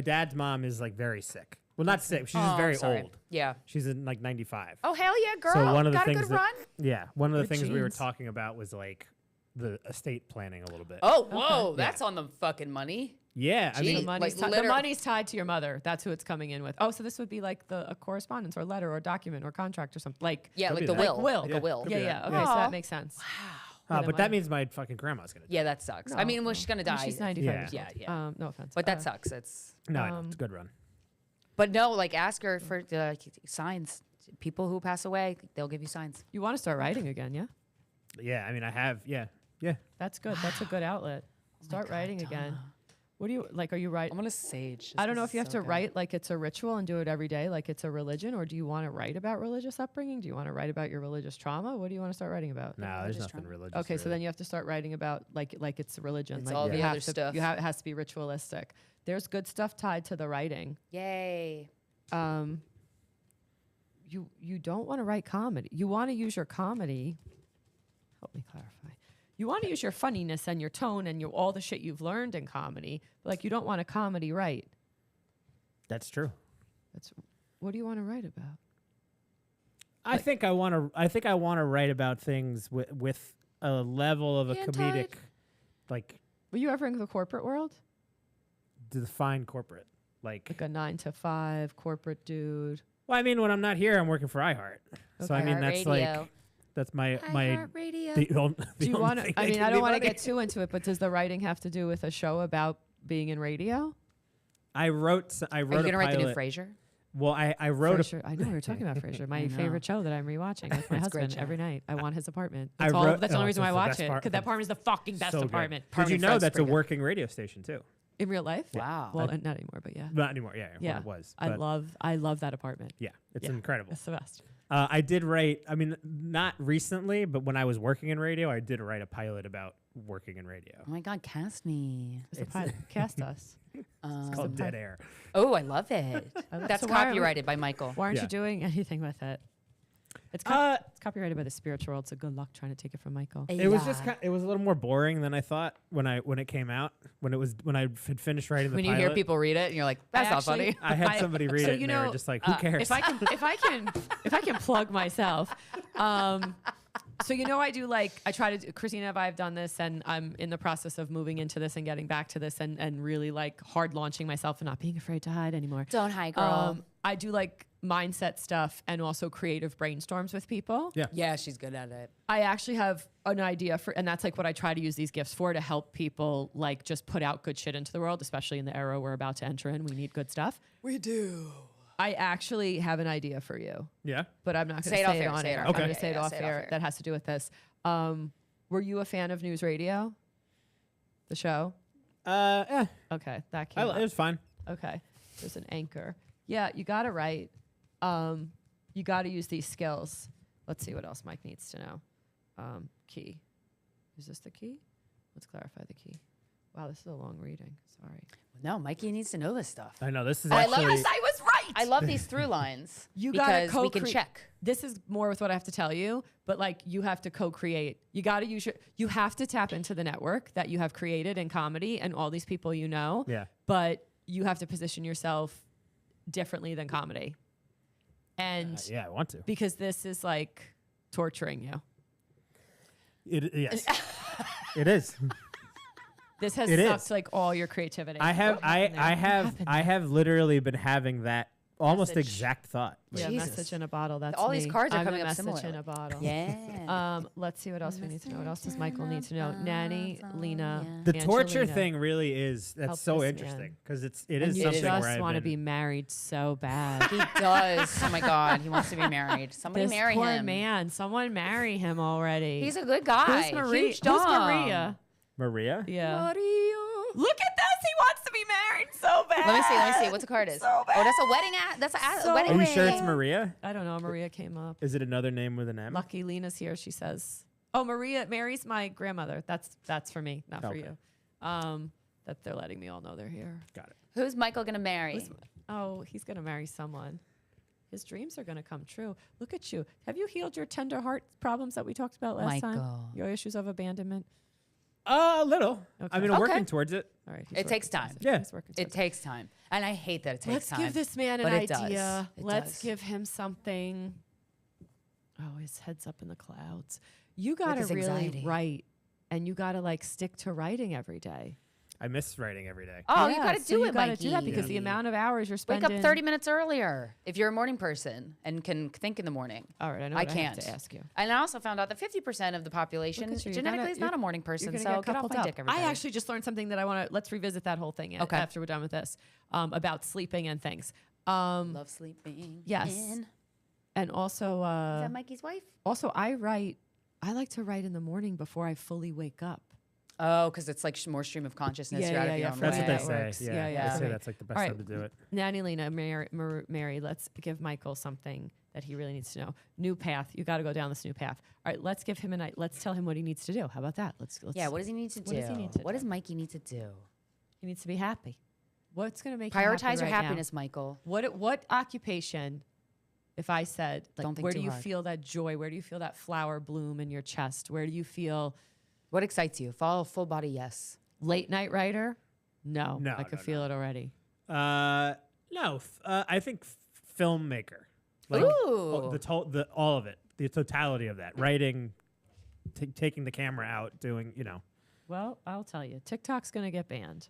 dad's mom is like very sick. Well, not sick. She's just Oh, very sorry. old. Yeah. She's in like 95. Oh hell yeah, girl! So one of the Got a things good run. Yeah, one of the Good things we were genes. talking about was like the estate planning a little bit. Oh whoa, that's on the fucking money. Yeah, I Gee. mean, The money's, Like, the money's tied to your mother. That's who it's coming in with. Oh, so this would be like a correspondence or letter or document or contract or something. Like Yeah, Could like be the that. will. will. Like Yeah, a will. could Yeah, be yeah. that. Okay, Yeah. so Aw. that makes sense. but that means my fucking grandma's gonna die. Yeah, that sucks. I No. mean, well, she's gonna I mean, die. she's 95 Yeah. years old. Yeah, No offense. But that sucks. It's. No, I know. It's a good run. But no, like ask her for signs. People who pass away, they'll give you signs. You want to start writing again, yeah? Yeah, I mean, I have. Yeah. That's good. That's a good outlet. Start writing again. What do you like? Are you right? I'm gonna sage. I don't know if you have to write like it's a ritual and do it every day, like it's a religion, or do you want to write about religious upbringing? Do you want to write about your religious trauma? What do you want to start writing about? No, there's religious nothing trauma. religious. Okay, so really. then you have to start writing about like it's a religion. It's like all you the have other to, stuff. it has to be ritualistic. There's good stuff tied to the writing. Yay. You don't want to write comedy. You want to use your comedy. Help me clarify. You want to use your funniness and your tone and all the shit you've learned in comedy, but like you don't want a comedy write. That's true. What do you want to write about? I think I want to write about things with a level of a comedic, like Were you ever in the corporate world? define corporate, like Like a 9 to 5 corporate dude. Well, I mean, when I'm not here, I'm working for iHeart. So I mean, that's Radio. that's my Radio. the Do you want to? I mean, I don't want to get too into it, but does the writing have to do with a show about being in radio? I wrote Are you a gonna write the new pilot. Frasier? Well, I wrote a Frasier. I know we were talking about Frasier, my I know. favorite show that I'm rewatching with my It's a great husband show. every night. I want his apartment. I That's, wrote- that's the only oh, reason why I it's the watch best it, part. because that apartment is the fucking best so good. apartment. Did you Permanent know Fred's that's a pretty good. working radio station too? In real life? Wow. Well, not anymore, but yeah. Not anymore. Yeah, Yeah, well, it was. I but love that apartment. Yeah, it's Yeah. incredible. It's the best. I did write. I mean, not recently, but when I was working in radio, I did write a pilot about working in radio. Oh my God, cast me. It's a pilot. Cast us. It's called Dead Air. Oh, I love it. That's So why are we- copyrighted by Michael. Why aren't Yeah. you doing anything with it? It's copyrighted by the spiritual world, so good luck trying to take it from Michael. It was just it was a little more boring than I thought when it came out. When I had finished writing the When you pilot. hear people read it, and you're like, "That's not funny." I had somebody read so it, you and they were know, just like, "Who cares?" If I can plug myself. So you know, I try to do, Christina and I have done this, and I'm in the process of moving into this and getting back to this, and really like hard launching myself and not being afraid to hide anymore. Don't hide, girl. I do like mindset stuff and also creative brainstorms with people. Yeah. Yeah, she's good at it. I actually have an idea for, and that's like what I try to use these gifts for, to help people like just put out good shit into the world, especially in the era we're about to enter in. We need good stuff. We do. I actually have an idea for you, Yeah. but I'm not going to Say it off say it air, on say it air. off I'm air. going Okay. to say it Yeah, off say it air. off air. That has to do with this. Were you a fan of News Radio? The show? Yeah. Okay, that came It up. was fine. Okay, there's an anchor. Yeah, you got to write. You got to use these skills. Let's see what else Mike needs to know. Key. Is this the key? Let's clarify the key. Wow, this is a long reading. Sorry. No, Mikey needs to know this stuff. I know this is I actually. love this. I was right. I love these through lines. You gotta because we can co-create. check. This is more with what I have to tell you, but like you have to co-create. You got to use you have to tap into the network that you have created in comedy and all these people you know. Yeah. But you have to position yourself differently than comedy. And Yeah, I want to. because this is like torturing you. Yes. It is. This has It sucked is. like all your creativity. I have What happened there? I What have happened I there? have literally been having that almost Message. exact thought. Yeah, Jesus. message in a bottle. That's All these me. cards are I'm coming a up message in similarly. a bottle. Yeah. Let's see what else we need to know. What else does Michael need to know? Nanny, Lena, The torture Angelina. thing really is Help that's so this interesting man. because it And is you something where just I've want to been, be married so bad. He does. Oh my God, he wants to be married. Somebody This marry poor him. man. Someone marry him already. He's a good guy. Who's Maria? Huge Who's dong. Maria? Maria. Yeah. Look at this. He wants to be married so bad. Let me see what the card is. So Oh, bad. that's a wedding. That's a So wedding Are you ring. sure it's Maria? I don't know. Maria came up. Is it another name with an M? Lucky Lena's here. She says, "Oh, Mary's my grandmother. That's for me, not for Okay. you." That they're letting me all know they're here. Got it. Who's Michael gonna marry? Oh, he's gonna marry someone. His dreams are gonna come true. Look at you. Have you healed your tender heart problems that we talked about last time? Michael. Your issues of abandonment. A little. Okay. I mean, Okay. working towards it. All right. It takes time. Yeah. He's working It towards takes time, and I hate that it takes Let's time. give this man an but it does. idea. It Let's does. give him something. Oh, his head's up in the clouds. You gotta his really anxiety. write, and you gotta like stick to writing every day. I miss writing every day. Oh, you Yeah, gotta so do you it, gotta Mikey. do that because the amount of hours you're Wake spending. up 30 minutes earlier if you're a morning person and can think in the morning. All right, I know. I what I have can't. to ask you. And I also found out that 50% of the population Look at you, you're genetically gonna- is not a morning person. You're So gonna get, get off coupled my up. dick, everybody. I actually just learned something that I want to. Let's revisit that whole thing Okay. after we're done with this about sleeping and things. love sleeping. Yes. In. And also, Is that Mikey's wife? I write. I like to write in the morning before I fully wake up. Oh, because it's like more stream of consciousness. You're out of your own That's way. what they that say. works. Yeah, Yeah. they say that's like the best time to do it. Nanny Lena, Mary, let's give Michael something that he really needs to know. New path. You got to go down this new path. All right, let's give him a night. Let's tell him what he needs to do. How about that? Let's. Yeah. What does he need to do? What does Mikey need to do? He needs to be happy. What's going to make Prioritize you your happy happiness, Michael. What occupation? If I said, like, Don't think where too do you hard. feel that joy? Where do you feel that flower bloom in your chest? Where do you feel What excites you? Follow full body. Yes. late night writer? No, No, I could no, feel it already. No, I think filmmaker. Like Ooh. all of it, the totality of that, writing, taking the camera out, doing, Well, I'll tell you, TikTok's going to get banned.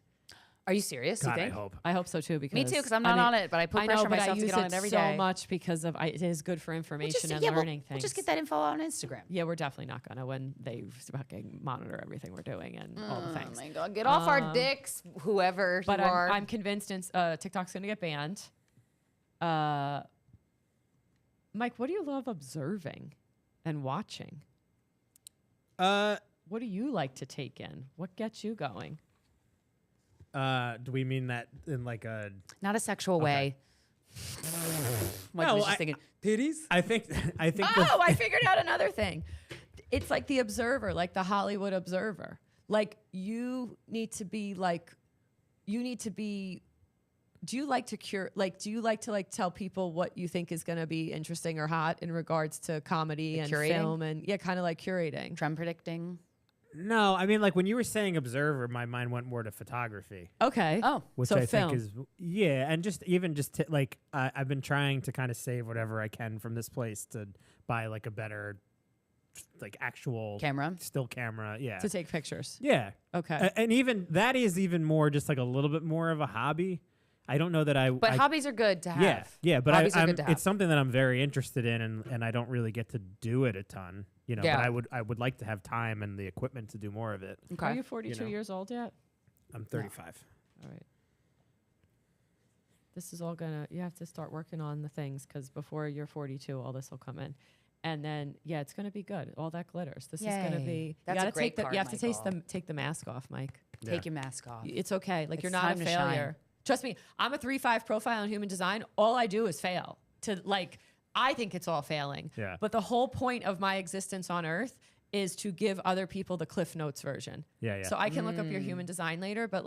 Are you serious? God, you I think? hope. I hope so too. Because Me too, because I'm not on it, but I put pressure on myself to get on it every so day. much because of it is good for information and learning things. We'll just get that info on Instagram. Yeah, we're definitely not gonna when they fucking monitor everything we're doing and all the things. Oh my God, get off our dicks, whoever But you are. I'm convinced TikTok's gonna get banned. Mike, what do you love observing and watching? What do you like to take in? What gets you going? Do we mean that in like a? Not a sexual way. Mike No, was just thinking, titties? I think. Oh, I figured out another thing. It's like the observer, like the Hollywood observer. Like you need to be. Do you like to do you like to tell people what you think is going to be interesting or hot in regards to comedy and curating? film and kind of like curating? Trend predicting. No, I mean, like when you were saying observer, my mind went more to photography. Okay. Oh, Which so I film. think is and I've been trying to kind of save whatever I can from this place to buy like a better, like actual Camera? still camera, to take pictures. yeah. Okay. And even that is even more just like a little bit more of a hobby. I don't know that But hobbies are good to have. Yeah, but hobbies are good to have. it's something that I'm very interested in, and I don't really get to do it a ton, Yeah. But I would like to have time and the equipment to do more of it. Okay. Are you 42 years old yet? I'm 35. All right. This is all you have to start working on the things because before you're 42, all this will come in. And then, it's going to be good. All that glitters. This is going to Yay. be, That's you a gotta great take part, you have to Michael. take the mask off, Mike. Take your mask off. It's okay. Like It's you're not a time to shine. failure. Trust me, I'm a 3.5 profile in human design. All I do is fail. I think it's all failing. Yeah. But the whole point of my existence on Earth is to give other people the Cliff Notes version. Yeah. So I can look up your human design later, but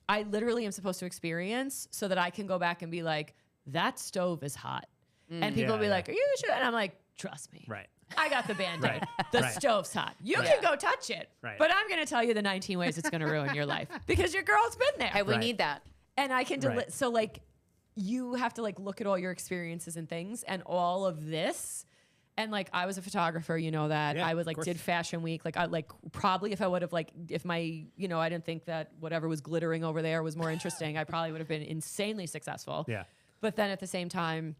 I literally am supposed to experience so that I can go back and be like, that stove is hot. And people will be like, are you sure? And I'm like, trust me. Right. I got the Band-Aid. Right. The Right. stove's hot. You Yeah. can go touch it. Right. But I'm going to tell you the 19 ways it's going to ruin your life because your girl's been there. Hey, we Right. need that. And I can Right. so you have to look at all your experiences and things and all of this. And I was a photographer, you know that. Yeah, I was of course. did Fashion Week. Probably if I would have if my, I didn't think that whatever was glittering over there was more interesting, I probably would have been insanely successful. Yeah. But then at the same time,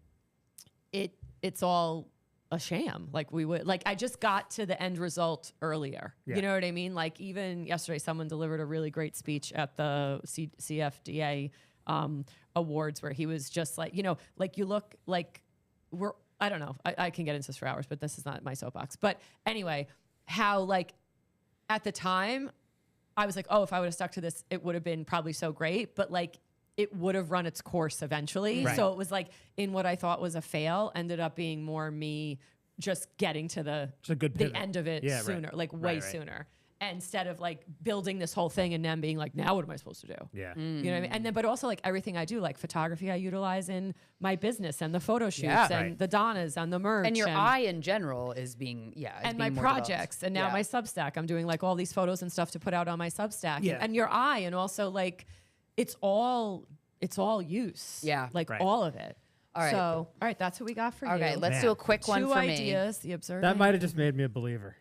it's all a sham. I just got to the end result earlier. Yeah. You know what I mean? Even yesterday, someone delivered a really great speech at the CFDA awards where he was just you look like I don't know. I can get into this for hours, but this is not my soapbox. But anyway, how at the time I was like, oh, if I would have stuck to this, it would have been probably so great. But it would have run its course eventually. Right. So it was in what I thought was a fail ended up being more me just getting to the It's a good pivot. end of it Yeah, right. sooner, way Right. sooner. Instead of building this whole thing and then being now what am I supposed to do? Yeah. You know what I mean? And then, but also everything I do, photography, I utilize in my business and the photo shoots Yeah. and Right. the Donnas and the merch And your eye in general is being, and my more projects developed. and now Yeah. my Substack. I'm doing all these photos and stuff to put out on my Substack. Yeah. And your eye, and also it's all use. Yeah. Right. All of it. All right. So, all right, that's what we got for you. Okay, let's Man. do a quick one Two for ideas. The observing. That might have just made me a believer.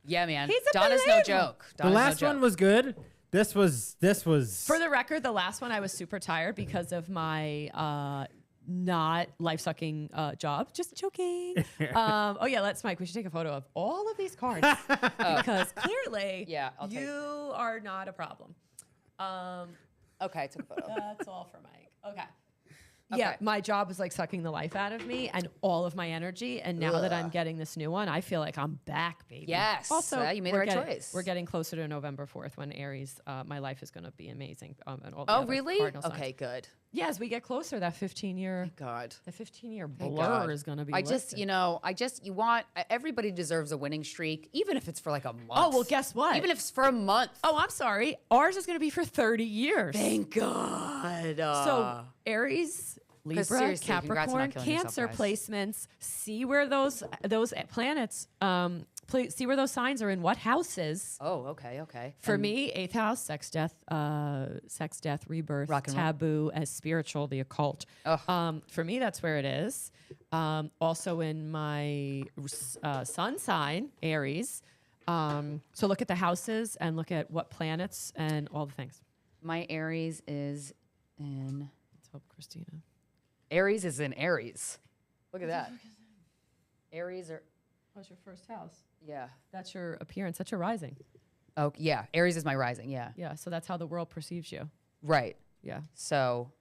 me. Yeah, man. He's a Donna's no believer. joke. The Donna's last no one joke. was good. This was For the record, the last one I was super tired because of my not life-sucking job. Just joking. Oh yeah, Mike. We should take a photo of all of these cards because clearly, Yeah, I'll take- you are not a problem. Okay, I took a photo. That's all for Mike. Okay. Yeah, Okay. my job was like sucking the life out of me and all of my energy. And now that I'm getting this new one, I feel like I'm back, baby. Yes. Also, You made the right getting, choice. We're getting closer to November 4th when Aries, my life is going to be amazing. And all the Oh, other really? cardinal signs. Okay, good. Yeah, as we get closer, that 15-year, God. the 15-year Thank blur God. is going to be. I just, lifted. you know, you want, everybody deserves a winning streak, even if it's for like a month. Oh, well, guess what? Even if it's for a month. Oh, I'm sorry. Ours is going to be for 30 years. Thank God. So Aries, Libra, seriously, congrats on not Capricorn, killing yourself, Cancer guys. placements. See where those planets, see where those signs are in what houses. Oh, okay. For me, 8th house, sex, death, rebirth, Rock and roll. taboo, as spiritual, the occult. For me, that's where it is. Also in my sun sign, Aries. So look at the houses and look at what planets and all the things. My Aries is in... Let's hope, Christina. Aries is in Aries. Look at that. Aries are... What's your first house? Yeah. That's your appearance. That's your rising. Oh, yeah. Aries is my rising, yeah. Yeah, so that's how the world perceives you. Right. Yeah. So...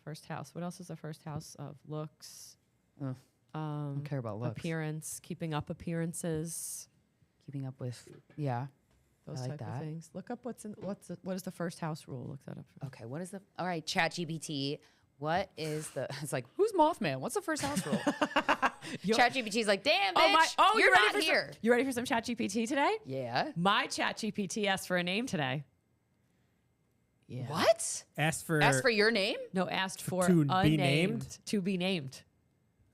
First house. What else is the first house of? Looks. I don't care about looks. Appearance. Keeping up appearances. Keeping up with... Yeah. Those I like type that. of things. Look up what is the first house rule? Look that up. Okay, what is the... All right, ChatGPT. What is the... It's like, who's Mothman? What's the first house rule? ChatGPT's like, damn, bitch, you're ready not for here. You ready for some ChatGPT today? Yeah. My ChatGPT asked for a name today. Yeah. What? Ask for your name? No, asked for To be unnamed. named? To be named.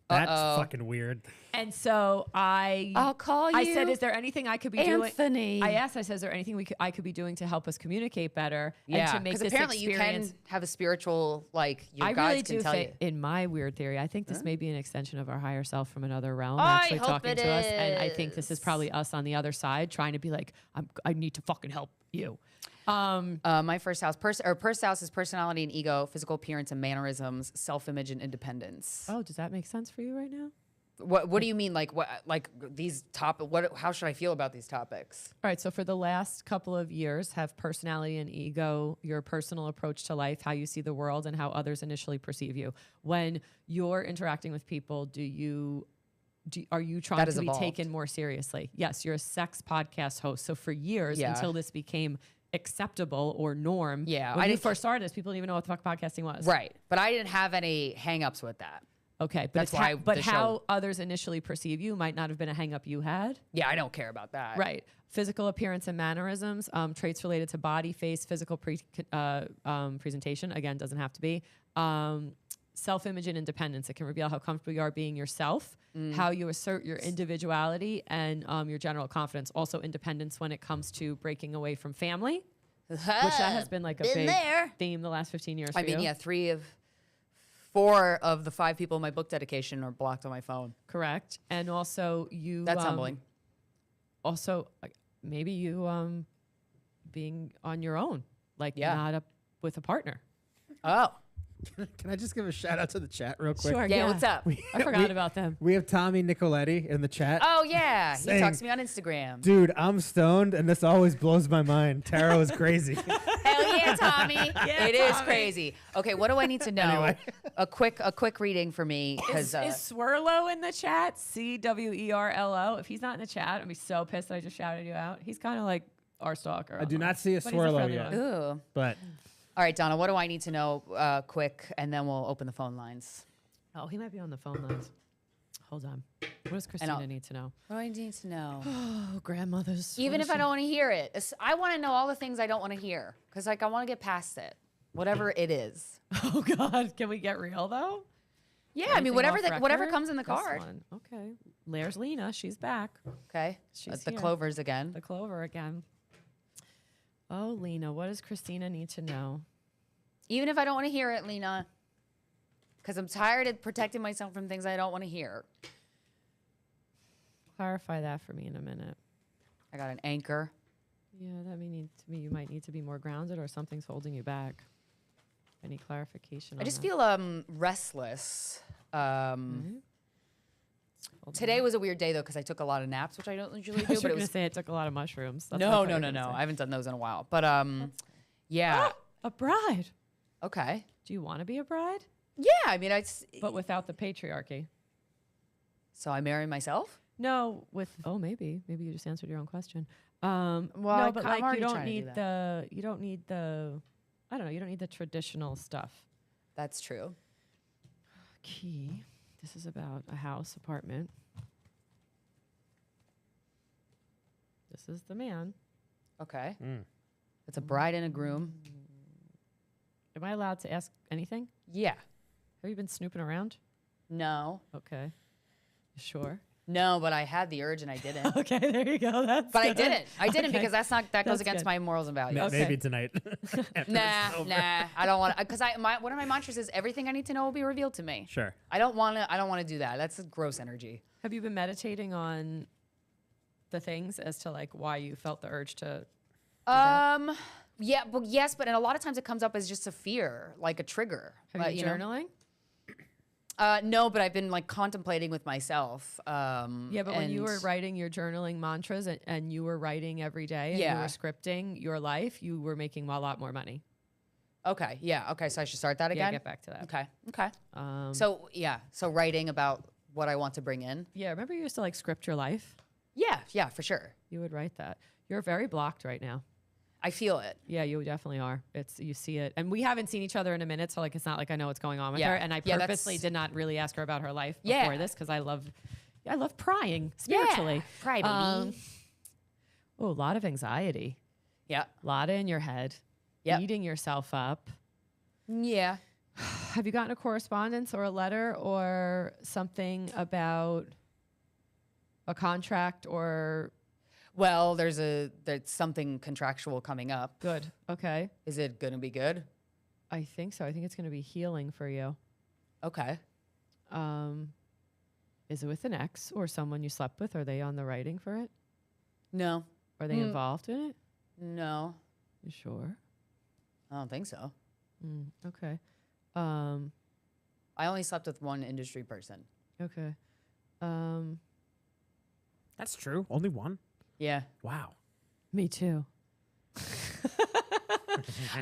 That's Uh-oh. fucking weird. And so I'll call you I said, is there anything I could be doing? Anthony. I asked, is there anything I could be doing to help us communicate better? Yeah, and to make because this apparently experience. you can have a spiritual, like, your I guides really can do tell think, you. in my weird theory, I think this may be an extension of our higher self from another realm I actually hope talking it to us. And I think this is. is probably us on the other side trying to be like, I need to fucking help you. My first house, first house is personality and ego, physical appearance and mannerisms, self-image and independence. Oh, does that make sense for you right now? What do you mean? Like these how should I feel about these topics? All right, so for the last couple of years, have personality and ego, your personal approach to life, how you see the world, and how others initially perceive you. When you're interacting with people, are you trying to be evolved. taken more seriously? Yes, you're a sex podcast host. So for years, Yeah. until this became acceptable or norm, Yeah, when I you didn't- first started this, people didn't even know what the fuck podcasting was. Right, but I didn't have any hang-ups with that. Okay, but That's why but the how show- others initially perceve you might not have been a hang up you had. Yeah, I don't care about that. Right. Physical appearance and mannerisms, traits related to body, face, physical presentation. Again, doesn't have to be. Self-image and independence. It can reveal how comfortable you are being yourself, how you assert your individuality, and your general confidence. Also, independence when it comes to breaking away from family, which that has been like a big theme the last 15 years. I for mean, you. yeah, 4 of the 5 people in my book dedication are blocked on my phone. Correct. And also you. That's humbling. Also, maybe you being on your own, like Yeah. not with a partner. Oh, Can I just give a shout out to the chat real quick? Sure. yeah. What's up? I forgot about them. We have Tommy Nicoletti in the chat. Oh yeah, he Saying, talks to me on Instagram. Dude, I'm stoned, and this always blows my mind. Tarot is crazy. Hell yeah, Tommy! It is Tommy. crazy. Okay, what do I need to know? Anyway. A quick reading for me because Is Swirlo in the chat? CWERLO. If he's not in the chat, I'd be so pissed that I just shouted you out. He's kind of like our stalker. I do not see a But he's a swirlo friendly yet. one. ooh. But All right, Donna, what do I need to know quick, and then we'll open the phone lines. Oh, he might be on the phone lines. Hold on. What does Christina need to know? What do I need to know? Oh, grandmothers. Even if I don't want to hear it, I want to know all the things I don't want to hear because, like, I want to get past it, whatever it is. Oh God, can we get real though? Yeah, I mean, Anything whatever off whatever record? comes in the This card. one. Okay. There's Lena. She's back. Okay, She's the here. clovers again. The clover again. Oh, Lena, what does Christina need to know? Even if I don't want to hear it, Lena, because I'm tired of protecting myself from things I don't want to hear. Clarify that for me in a minute. I got an anchor. Yeah, that may need to be. You might need to be more grounded, or something's holding you back. Any clarification? I just feel restless. Today was a weird day though because I took a lot of naps, which I don't usually do. I was But it going to was say it took a lot of mushrooms. That's no. I haven't done those in a while. But yeah. A bride. Okay. Do you want to be a bride? Yeah, I mean, But without the patriarchy. so I marry myself? No, maybe you just answered your own question. Well, No, but I'm like already you don't trying to do need you don't need the, I don't know, you don't need the traditional stuff. That's true. Key. This is about a house, apartment. This is the man. Okay. It's a bride and a groom. Am I allowed to ask anything? Yeah. Have you been snooping around? No. Okay. You sure? No, but I had the urge and I didn't. Okay, there you go. That's But I good. didn't. I didn't Okay. because that goes That's against good. my morals and values. Okay. Maybe tonight. After Nah, it's over. I don't want to. Because one of my mantras is everything I need to know will be revealed to me. Sure. I don't want to do that. That's gross energy. Have you been meditating on the things as to like why you felt the urge to? Yeah, but yes, but and a lot of times it comes up as just a fear, like a trigger. Have you know? journaling? No, but I've been like contemplating with myself. Yeah, but when you were writing your journaling mantras and you were writing every day and you Yeah. were scripting your life, you were making a lot more money. Okay, yeah, okay, so I should start that Yeah, again. get back to that. Okay. So writing about what I want to bring in. Yeah, remember you used to like script your life? Yeah, for sure. You would write that. You're very blocked right now. I feel it. Yeah, you definitely are. You see it, and we haven't seen each other in a minute, so like it's not like I know what's going on with Yeah. her. And I Yeah, purposely that's- did not really ask her about her life Yeah. before this because I love prying spiritually. Yeah, pry, baby. Oh, a lot of anxiety, Yeah. a lot in your head, Yep. beating yourself up. Yeah. Have you gotten a correspondence or a letter or something about a contract or Well, there's something contractual coming up. good? Okay. Is it going to be good? I think so. I think it's going to be healing for you. Okay. Is it with an ex or someone you slept with? Are they on the writing for it? No. Are they involved in it? No. You sure? I don't think so. Okay. I only slept with one industry person. Okay. That's true. Only one? Yeah. Wow. Me too.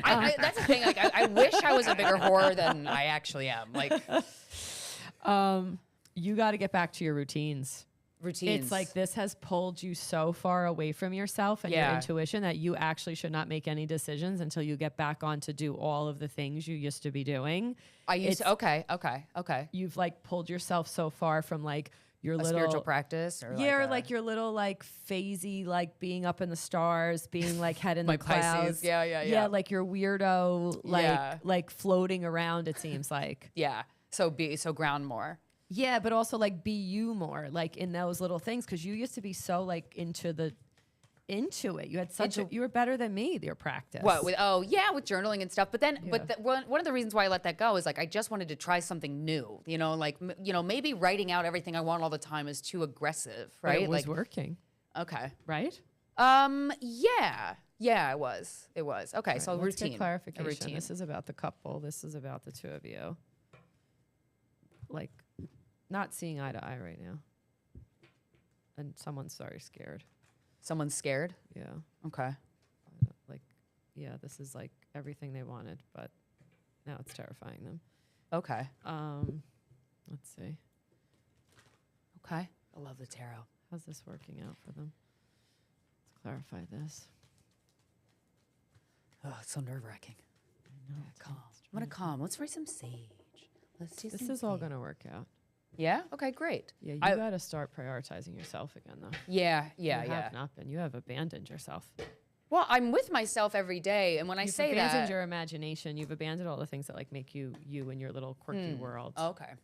That's the thing. Like, I wish I was a bigger whore than I actually am. Like, You got to get back to your routines. routines. It's like this has pulled you so far away from yourself and your Yeah. intuition that you actually should not make any decisions until you get back on to do all of the things you used to be doing. I used to, okay. You've like pulled yourself so far from like your A little spiritual practice or yeah, or like, like your little like phasey, like being up in the stars, being like head in My the clouds. Pisces. Yeah. Yeah, like your weirdo, like Yeah. like floating around. It seems like. yeah. So ground more. Yeah, but also like be you more, like in those little things, because you used to be so like into it. You had such you were better than me. Your practice. What with with journaling and stuff. But then, one of the reasons why I let that go is like I just wanted to try something new. You know, like maybe writing out everything I want all the time is too aggressive, But right? it was like working, okay, right? yeah, it was. Okay, so Let's routine, get clarification. A routine. This is about the couple. This is about the two of you. Like, not seeing eye to eye right now, and someone's very scared. Someone's scared. Yeah. Okay. Like, yeah, this is like everything they wanted, but now it's terrifying them. Okay. Let's see. Okay. I love the tarot. How's this working out for them? Let's clarify this. Oh, it's so nerve wracking. No, Calm. I'm gonna calm. Let's write some sage. Let's do this some is all sage. going to work out. Yeah. Okay. Great. Yeah, you I- got to start prioritizing yourself again, though. Yeah. You Yeah. have not been. You have abandoned yourself. Well, I'm with myself every day, and when I You've say abandoned that, your imagination. You've abandoned all the things that like make you in your little quirky world. okay.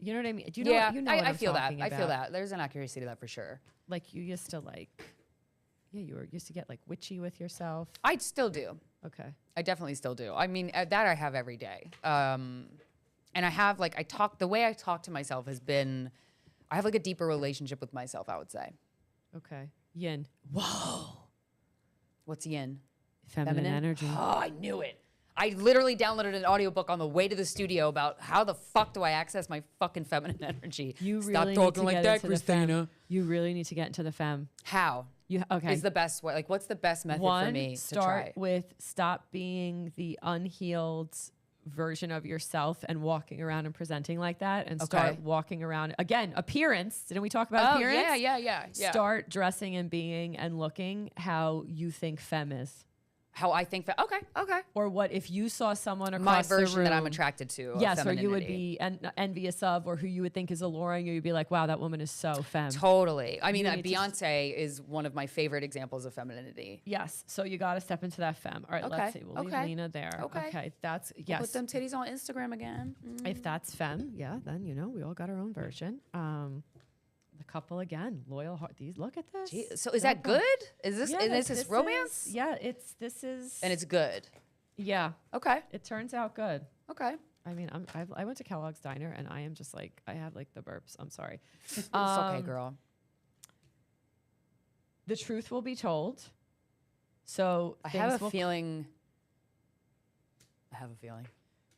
You know what I mean? Do you know? Yeah, What, you know what I I'm feel that. talking I feel about. that. There's an accuracy to that for sure. Like you used to like, yeah, you used to get like witchy with yourself. I still do. Okay. I definitely still do. I mean, that I have every day. And I have like the way I talk to myself has been, I have like a deeper relationship with myself, I would say. Okay. Yin. Whoa. What's yin? Feminine energy. Oh, I knew it. I literally downloaded an audiobook on the way to the studio about how the fuck do I access my fucking feminine energy. You Stop really talking need to like get that, into the femme. Christina. You really need to get into the femme. How? You okay? Is the best way? Like, what's the best method for me to start try? with stop being the unhealed version of yourself and walking around and presenting like that, and start walking around again. Appearance. Didn't we talk about appearance? Yeah. Start dressing and being and looking how you think femme is. How I think that. Okay. Or what if you saw someone across My the version room, that I'm attracted to. yes, or you would be envious of, or who you would think is alluring, or you'd be like, wow, that woman is so femme. Totally. I mean, need to Beyonce is one of my favorite examples of femininity. Yes. So you got to step into that femme. All right, let's see. We'll leave Lena there. Okay. That's, We'll yes. put them titties on Instagram again. If that's femme, yeah, then, you know, we all got our own version. The couple again, loyal heart. These, look at this. Gee, so is that good? Is this this romance? This is. And it's good. Yeah. Okay. It turns out good. Okay. I mean, I went to Kellogg's Diner and I am just like, I have like the burps. I'm sorry. It's okay, girl. The truth will be told. So I have a feeling.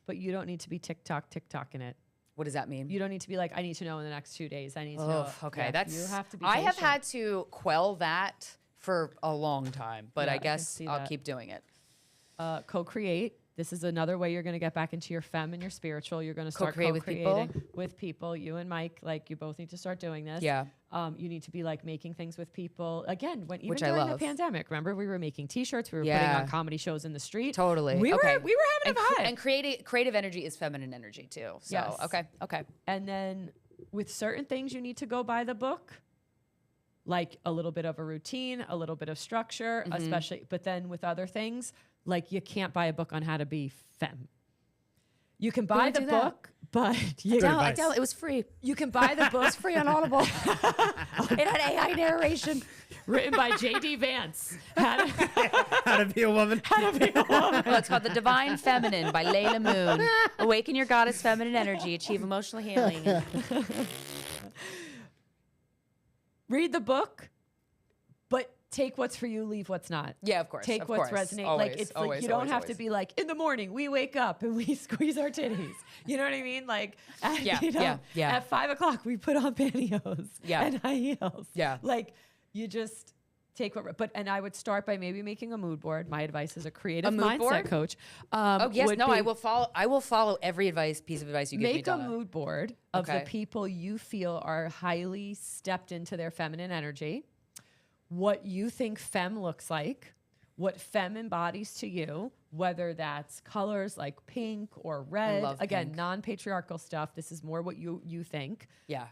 But you don't need to be TikToking it. What does that mean? You don't need to be like, I need to know in the next 2 days. I need to know. Okay, Yeah, you have to be I have patient. had to quell that for a long time, but Yeah, I I can guess see I'll that. keep doing it. Co-create. This is another way you're going to get back into your femme and your spiritual. You're going to start Co-create with people? co-creating with people. You and Mike, like, you both need to start doing this. Yeah. You need to be like making things with people again. Even Which I during love. the pandemic, remember we were making T-shirts, we were putting Yeah. on comedy shows in the street. Totally. We Okay. were having a vibe. And creative energy is feminine energy too. So Yes. okay. And then with certain things, you need to go by the book, like a little bit of a routine, a little bit of structure, especially. But then with other things, like you can't buy a book on how to be femme. You can buy the do that? book, but you, Adele, it was free. you can buy the book Free on Audible. It had AI narration. written by J.D. Vance. How to, How to be a woman. Well, it's called The Divine Feminine by Layla Moon. Awaken your goddess feminine energy, achieve emotional healing. read the book, but take what's for you, leave what's not. Yeah, of course. Take of what's course. resonate. Always, like it's always, like you don't always, have to always. be like in the morning we wake up and we squeeze our titties. You know what I mean? Like at, Yeah, you know, yeah. At 5 o'clock we put on pantyhose Yeah. and high heels. Yeah. Like you just take what. But and I would start by maybe making a mood board. My advice as a creative mood mindset board? coach. Oh yes, would no, be I will follow. I will follow every piece of advice you give me. make a Donna. mood board of the Okay. people you feel are highly stepped into their feminine energy. What you think femme looks like, what femme embodies to you, whether that's colors like pink or red. love Again, pink. non-patriarchal stuff. This is more what you think. Yeah.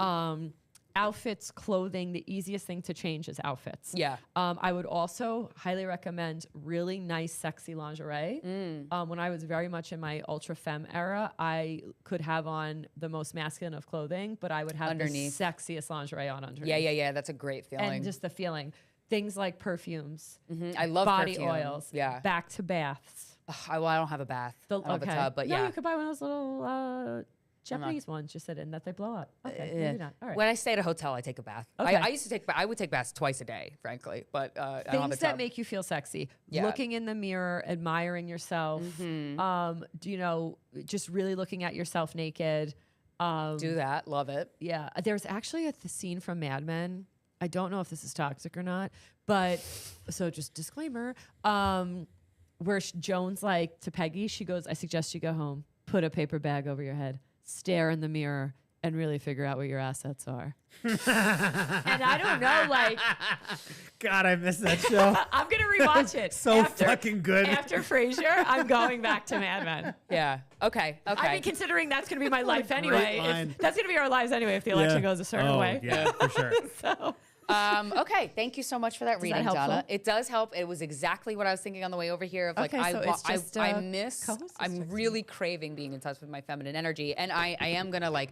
Outfits, clothing, the easiest thing to change is outfits. Yeah. I would also highly recommend really nice, sexy lingerie. When I was very much in my ultra femme era, I could have on the most masculine of clothing, but I would have Underneath. the sexiest lingerie on underneath. Yeah. That's a great feeling. And just the feeling. Things like perfumes, I love body perfume. oils, Yeah. back to baths. Ugh, I don't have a bath. I don't have a tub, but no, yeah. you could buy one of those little Japanese ones you sit in that they blow up. Okay, maybe not. All right. When I stay at a hotel, I take a bath. Okay. I would take baths twice a day, frankly, but I don't have a Things that tub. make you feel sexy. Yeah. Looking in the mirror, admiring yourself. You know, just really looking at yourself naked. Do that. Love it. Yeah, there's actually the scene from Mad Men. I don't know if this is toxic or not, but so just disclaimer, where Joan's like to Peggy, she goes, I suggest you go home, put a paper bag over your head, stare in the mirror, and really figure out what your assets are. And I don't know, like, God, I miss that show. I'm going to rewatch it. So fucking good. After Frasier, I'm going back to Mad Men. Yeah. Okay. I mean, considering that's going to be my life anyway. line. That's going to be our lives anyway if the election goes a certain way. Yeah, for sure. So. Okay, thank you so much for that reading, that Donna. helpful? It does help. It was exactly what I was thinking on the way over here. Of like, Okay, so it's just, I miss. co-host I'm districts. really craving being in touch with my feminine energy, and I am gonna like.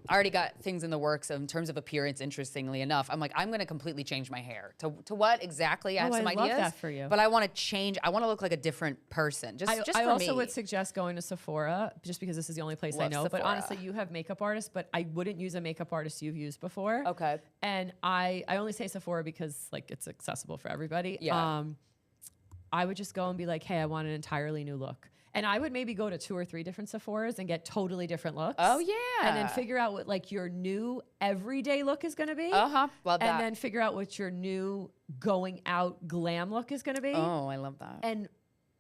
I already got things in the works in terms of appearance. Interestingly enough, I'm like, I'm gonna completely change my hair. To what exactly? I have Oh, some I love ideas. that for you. But I want to change. I want to look like a different person. Just I for also me. would suggest going to Sephora just because this is the only place I Love know. But Sephora. honestly, you have makeup artists, but I wouldn't use a makeup artist you've used before. Okay. And I only say Sephora because like it's accessible for everybody. Yeah. I would just go and be like, hey, I want an entirely new look. And I would maybe go to 2 or 3 different Sephoras and get totally different looks. Oh yeah. And then figure out what like your new everyday look is going to be. Love that. And then figure out what your new going out glam look is going to be. Oh, I love that. And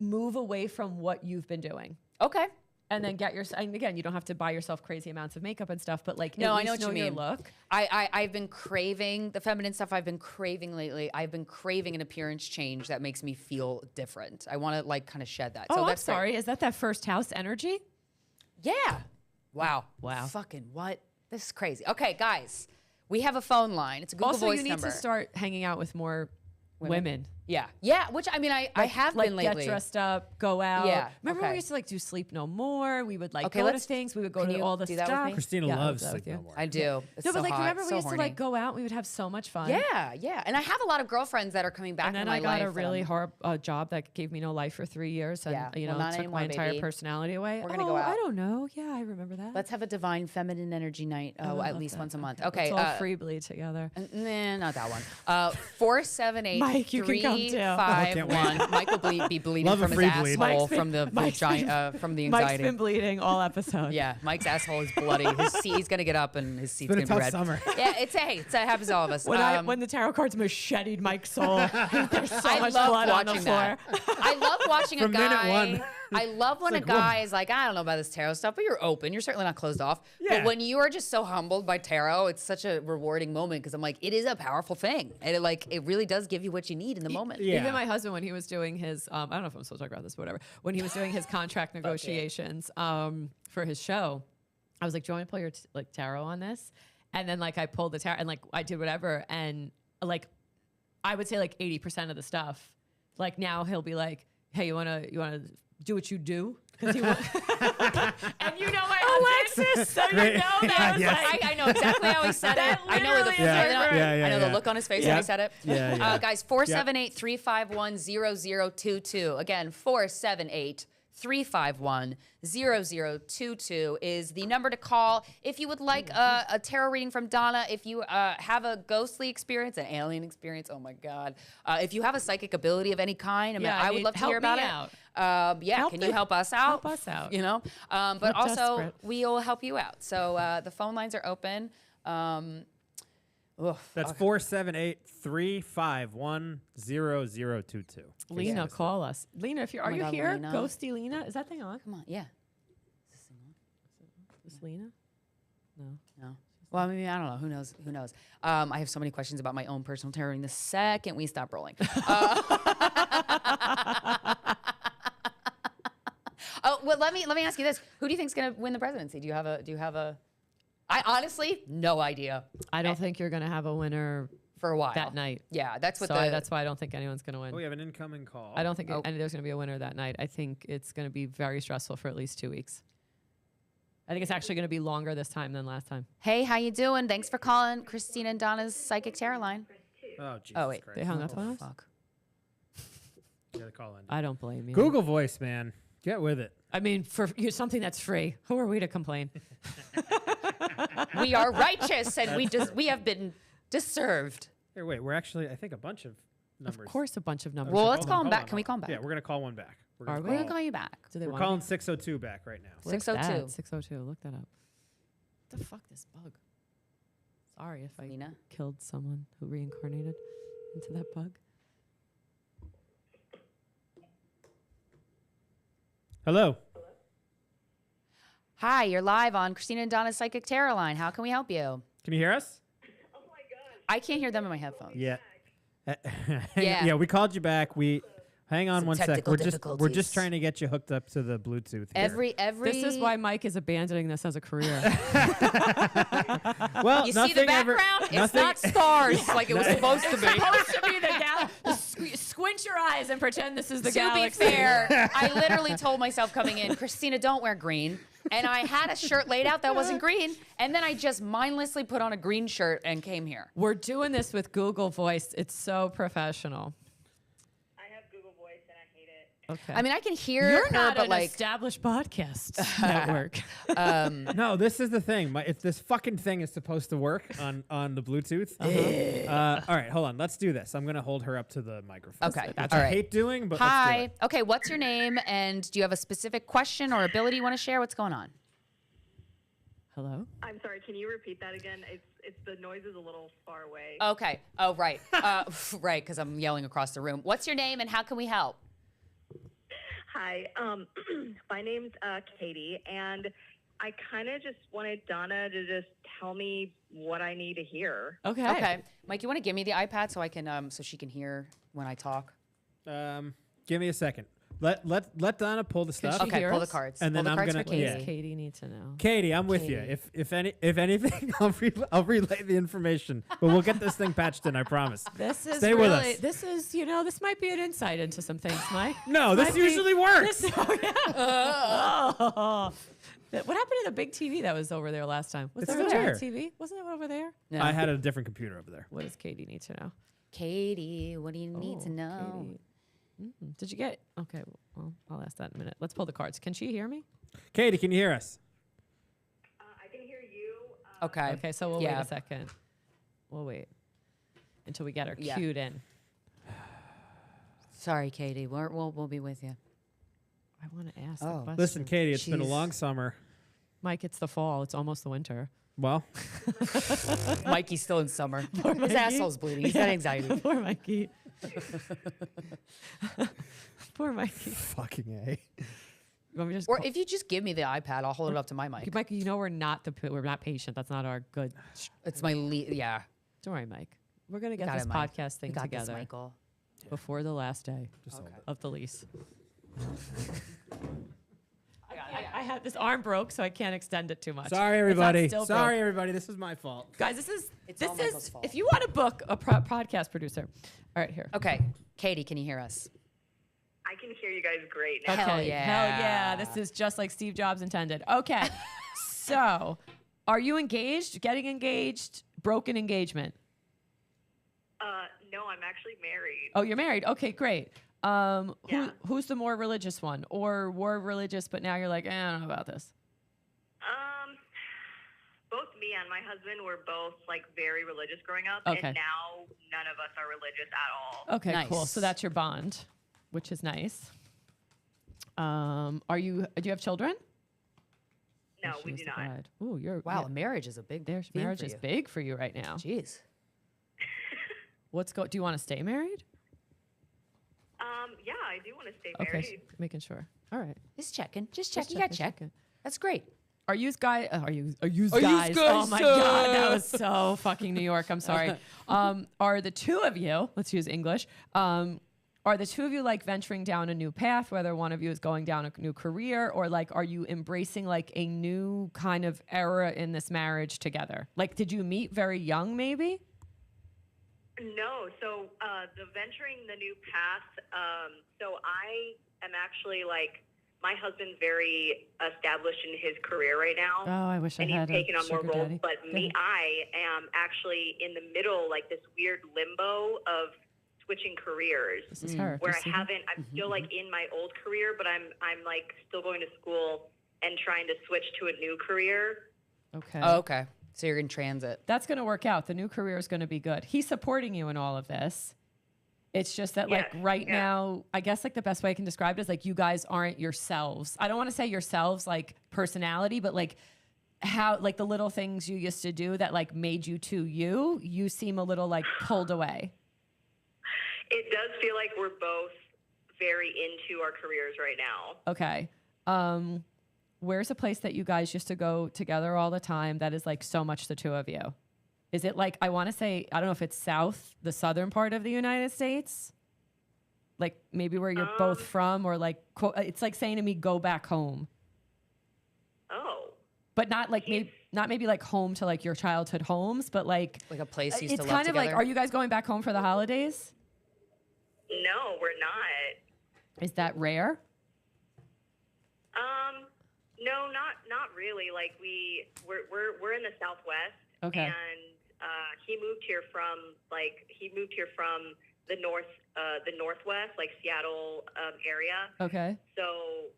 move away from what you've been doing. Okay. and then and again, you don't have to buy yourself crazy amounts of makeup and stuff, but like, No, at I know least what you your mean. look. I've been craving the feminine stuff. I've been craving lately. I've been craving an appearance change that makes me feel different. I want to like kind of shed that. Oh, So I'm that's great. sorry. Is that first house energy? Yeah. Wow. Wow. Fucking what? This is crazy. Okay, guys, we have a phone line. It's a Google Also, Voice you need number. to start hanging out with more women. Yeah. Yeah. Which I mean, I have like been lately. get dressed up, go out. Yeah, Remember okay. we used to like do Sleep No More? We would like Okay, go to let's- things. We would go can to you all the do that with stuff. me? Christina Yeah, I'll loves do that Sleep with you. No More. I do. It's No, so but like hot, remember so we used horny. to like go out. We would have so much fun. Yeah, yeah. And I have a lot of girlfriends that are coming back And then in my I got life. a that really I'm- horrible job that gave me no life for 3 years, and Yeah. you Well, know not took anymore, my entire baby. personality away. We're gonna go out. I don't know. Yeah, I remember that. Let's have a divine feminine energy night I would at love least that. once a month. Okay, Okay. let's all free bleed together. Nah, not that one. 478 Mike, you can come too. 351. Mike will be bleeding Love a from his free bleed. asshole Mike's from the Mike's vagina, from the Mike's anxiety. been bleeding all episode. Yeah, Mike's asshole is bloody. He's gonna get up and his seat's been a gonna be tough red. summer. Yeah, it happens to all of us. When the tarot cards macheted Mike's soul, there's so I much love blood on the watching floor. that. I love watching a From minute guy. one. I love when It's a like, guy is like, I don't know about this tarot stuff, but you're open. You're certainly not closed off. Yeah. But when you are just so humbled by tarot, it's such a rewarding moment because I'm like, it is a powerful thing, and it really does give you what you need in the moment. Yeah. Even my husband, when he was doing his, I don't know if I'm supposed to talk about this, but whatever. When he was doing his contract negotiations for his show, I was like, "Do you want me to pull your like tarot on this?" And then like I pulled the tarot and like I did whatever, and like I would say like 80% of the stuff. Like now he'll be like, "Hey, you wanna do what you do?" Because he and you know my Alexis, so you know Great. that was Yes. like, I know exactly how he said it. I know where the literally is I know yeah. the look on his face Yeah. when he said it. Yeah, yeah. Guys, 478-351-0022. Again, 478-351-0022 is the number to call if you would like a tarot reading from Donna. If you have a ghostly experience, an alien experience, oh my God. If you have a psychic ability of any kind, I would love to hear about it. Can you help us out? Help us out. You know, but We're also desperate. we'll help you out. So the phone lines are open. That's 478-351-0022. Lena, call us. Lena, if are my you God, here? Lena. Ghosty Lena, is that thing on? Come on, yeah. Is Lena? No. No. Well, I mean, I don't know. Who knows? Who knows? I have so many questions about my own personal tarot. The second we stop rolling. Well, let me ask you this: who do you think's going to win the presidency? Do you have a? I honestly no idea. I don't think you're going to have a winner For a while that night. Yeah, that's what That's why I don't think anyone's going to win. Oh, we have an incoming call. I don't think there's going to be a winner that night. I think it's going to be very stressful for at least 2 weeks. I think it's actually going to be longer this time than last time. Hey, how you doing? Thanks for calling Christina and Donna's Psychic Tarot line. Oh, Jesus Oh, wait. Christ. They hung up on us? Fuck. You gotta call in. I don't blame you. Google Voice, man. Get with it. I mean, for something that's free, who are we to complain? We are righteous and we have been deserved. Here, wait. We're actually, I think, a bunch of numbers. Of course, a bunch of numbers. Well, Hold let's on, call him hold back. on, Can we hold call on. him back? Yeah, we're gonna call one back. We're Are gonna we? We're call- gonna call you back. Do they We're want calling me? 602 back right now. Where's 602. that? 602. Look that up. What the fuck, this bug? Sorry if I Lena? killed someone who reincarnated into that bug. Hello. Hi, you're live on Christina and Donna's Psychic Tarot line. How can we help you? Can you hear us? I can't hear them in my headphones. Yeah. Yeah. Yeah, we called you back. Hang on Some one sec. technical We're just difficulties. trying to get you hooked up to the Bluetooth. here. Every This is why Mike is abandoning this as a career. Well, you see the background? It's not stars like it was supposed to be. supposed to be the galaxy. Squint your eyes and pretend this is the To be galaxy. fair, I literally told myself coming in, Christina, don't wear green. And I had a shirt laid out that wasn't green. And then I just mindlessly put on a green shirt and came here. We're doing this with Google Voice. It's so professional. I have Google Voice and I hate it. Okay. I mean, I can hear You're her, not but an like, established podcast network. No, this is the thing. If this fucking thing is supposed to work on the Bluetooth. All right, hold on. Let's do this. I'm gonna hold her up to the microphone. Okay, Which all I right. hate doing, but let's do hi. it. Okay, what's your name? And do you have a specific question or ability you want to share? What's going on? Hello? I'm sorry, can you repeat that again? It's the noise is a little far away. Okay. Oh, right. Right, because I'm yelling across the room. What's your name and how can we help? Hi. My name's Katie, and I kind of just wanted Donna to just tell me what I need to hear. Okay. Okay. Mike, you want to give me the iPad so I can so she can hear when I talk? Give me a second. Let Donna pull the stuff. she Okay, hear pull the us? cards. And pull then the I'm cards gonna- for What Katie. does Katie need to know? Katie, I'm with you. If anything, I'll relay the information. But we'll get this thing patched in. I promise. This is Stay really, with us. this is, this might be an insight into some things, Mike. No, this might be- usually works. Oh, yeah. Oh. What happened to the big TV that was over there last time? Was It's there a still giant there. TV? Wasn't it over there? No. I had a different computer over there. What does Katie need to know? Katie, what do you need to know? Katie. Did you get? Okay, well, I'll ask that in a minute. Let's pull the cards. Can she hear me? Katie, can you hear us? I can hear you. Okay. Okay, so we'll Yeah. wait a second. We'll wait until we get her Yeah. cued in. Sorry, Katie. We'll be with you. I want to ask. Oh. The question. Listen, Katie, it's been a Jeez. long summer. Mike, it's the fall. It's almost the winter. Well, Mikey's still in summer. His Mikey. asshole's bleeding. He's got anxiety. Poor Mikey. Poor Mikey. fucking A. You want me to just Or call- if you just give me the iPad, I'll hold it up to my mic. Mikey, we're not patient. That's not our good. It's my yeah. Don't worry, Mike. We're gonna get Got this it, Mike. podcast thing You got this, together Michael. before the last day Just hold it. of the lease. I had this arm broke, so I can't extend it too much. Sorry, It's not everybody. still Sorry, broke. everybody. This is my fault. Guys. This all Michael's is fault. if you want to book a podcast producer. All right, here. Okay, Katie, can you hear us? I can hear you guys great now. Hell Okay. Hell yeah. yeah. This is just like Steve Jobs intended. Okay. So, are you engaged? Getting engaged? Broken engagement? No, I'm actually married. Oh, you're married. Okay, great. Who's the more religious one? Or were religious, but now you're like, I don't know about this. Both me and my husband were both like very religious growing up, Okay. and now none of us are religious at all. Okay, cool. Nice. So that's your bond, which is nice. Do you have children? No, Oh, she we was do the not. bride. Ooh, Wow, yeah, marriage is a big there's theme marriage for is you. big for you right now. Jeez. Do you want to stay married? Yeah, I do want to stay Okay, married. making sure. All right. Just checking. Just Just check. You got checking. check. That's great. Are you guys? Are you guys? guys, Oh my god, that was so fucking New York. I'm sorry. Are the two of you? Let's use English. Are the two of you like venturing down a new path? Whether one of you is going down a new career, or like, are you embracing like a new kind of era in this marriage together? Like, did you meet very young, maybe? No, so the venturing the new path. So I am actually like my husband's very established in his career right now. Oh, I wish and I had he's taken a on more sugar roles. daddy. But Go me, ahead. I am actually in the middle, like this weird limbo of switching careers. This is her. Do Where you I see her? haven't, I'm still like in my old career, but I'm like still going to school and trying to switch to a new career. Okay. Oh, okay. So you're in transit. That's going to work out. The new career is going to be good. He's supporting you in all of this. It's just that, like, Yes, right yeah. now, I guess, like, the best way I can describe it is, like, you guys aren't yourselves. I don't want to say yourselves, like, personality, but, like, how, like, the little things you used to do that, like, made you to you, you seem a little, like, pulled away. It does feel like we're both very into our careers right now. Okay. Where's a place that you guys used to go together all the time that is, like, so much the two of you? Is it like, I want to say, I don't know if it's the southern part of the United States? Like maybe where you're both from, or like, it's like saying to me, go back home. Oh. But not like, maybe like home to like your childhood homes, but like Like a place you used it's to love kind of like, together? are you guys going back home for the holidays? No, we're not. Is that rare? No, not really. Like we're in the Southwest. Okay. And he moved here from the Northwest, like Seattle area. Okay. So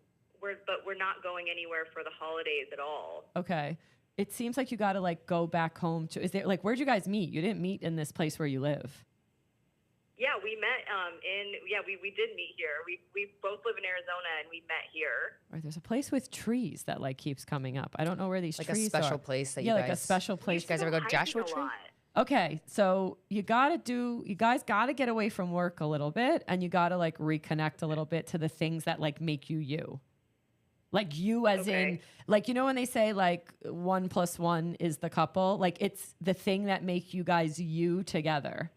we're not going anywhere for the holidays at all. Okay. It seems like you got to like go back home to, is there like, where'd you guys meet? You didn't meet in this place where you live. Yeah, we met we did meet here. We both live in Arizona and we met here. Or there's a place with trees that like keeps coming up. I don't know where these Like a trees special are. place that yeah, you like a guys- special place. You guys ever go hiking Joshua a Tree? lot. Okay, so you guys gotta get away from work a little bit, and you gotta like reconnect a little bit to the things that like make you you. Like you as in, like, you know, when they say like 1 + 1 is the couple, like it's the thing that make you guys you together.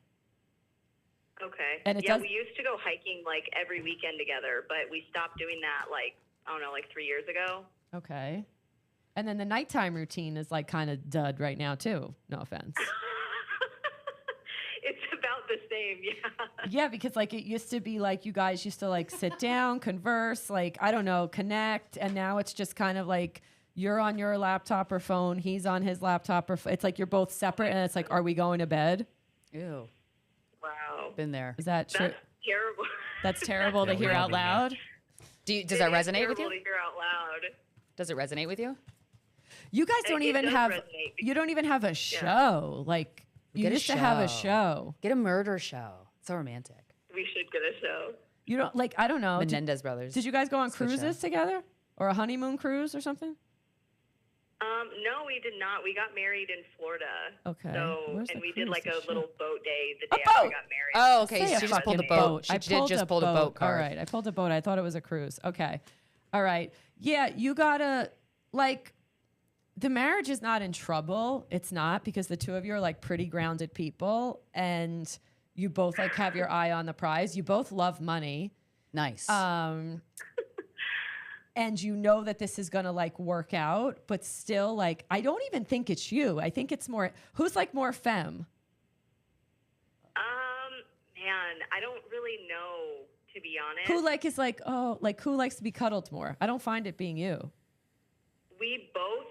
Okay. And we used to go hiking like every weekend together, but we stopped doing that like, I don't know, like 3 years ago. Okay. And then the nighttime routine is like kind of dud right now too. No offense. It's about the same, yeah. Yeah, because like it used to be like you guys used to like sit down, converse, like, I don't know, connect. And now it's just kind of like you're on your laptop or phone, he's on his laptop or it's like you're both separate and it's like, are we going to bed? Ew. Wow. Been there. Is that true? That's terrible. That's terrible to hear out loud. Does that resonate with you? To hear out loud. Does it resonate with you? You guys don't even have resonate. you don't even have a show. Like you Get a used to have a show. show. Get a murder show. So romantic. We should get a show. You don't like I don't know. Menendez brothers. Did you guys go on Switch cruises show. together? Or a honeymoon cruise or something? No, we did not. We got married in Florida. Okay. So, Where's and the we did cruise like and a shit? little boat day the A day after we boat? got married. Oh, okay. Say She a just pulled the fucking boat. She I did just pull the boat card. All right. I pulled a boat. I thought it was a cruise. Okay. All right. Yeah, you gotta like the marriage is not in trouble. It's not because the two of you are like pretty grounded people and you both like have your eye on the prize. You both love money. Nice. And you know that this is gonna like work out, but still like I don't even think it's you. I think it's more who's like more femme. Man, I don't really know, to be honest. Who like is like, oh, like who likes to be cuddled more? I don't find it being you. We both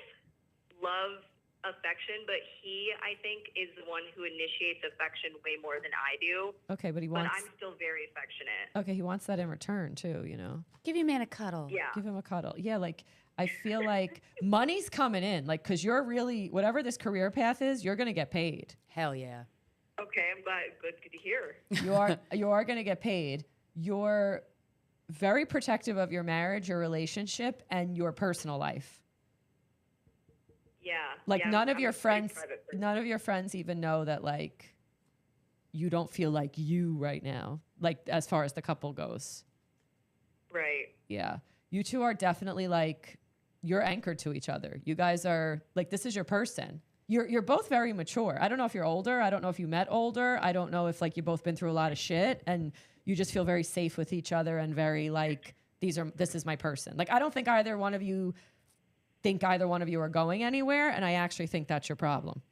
love affection, but he, I think, is the one who initiates affection way more than I do. Okay, but he But wants I'm still very affectionate. okay, he wants that in return too, you know. Give your man a cuddle. Yeah. Give him a cuddle. Yeah, like I feel like money's coming in, like because you're really whatever this career path is, you're gonna get paid. Hell yeah. Okay, I'm glad. Good to hear. You are gonna get paid. You're very protective of your marriage, your relationship, and your personal life. Yeah. Like yeah, none of I'm your a pretty friends, private person. none of your friends even know that like you don't feel like you right now, like as far as the couple goes. Right. Yeah. You two are definitely like you're anchored to each other. You guys are like this is your person. You're both very mature. I don't know if you're older. I don't know if you met older. I don't know if like you've both been through a lot of shit and you just feel very safe with each other and very like this is my person. Like I don't think either one of you are going anywhere, and I actually think that's your problem.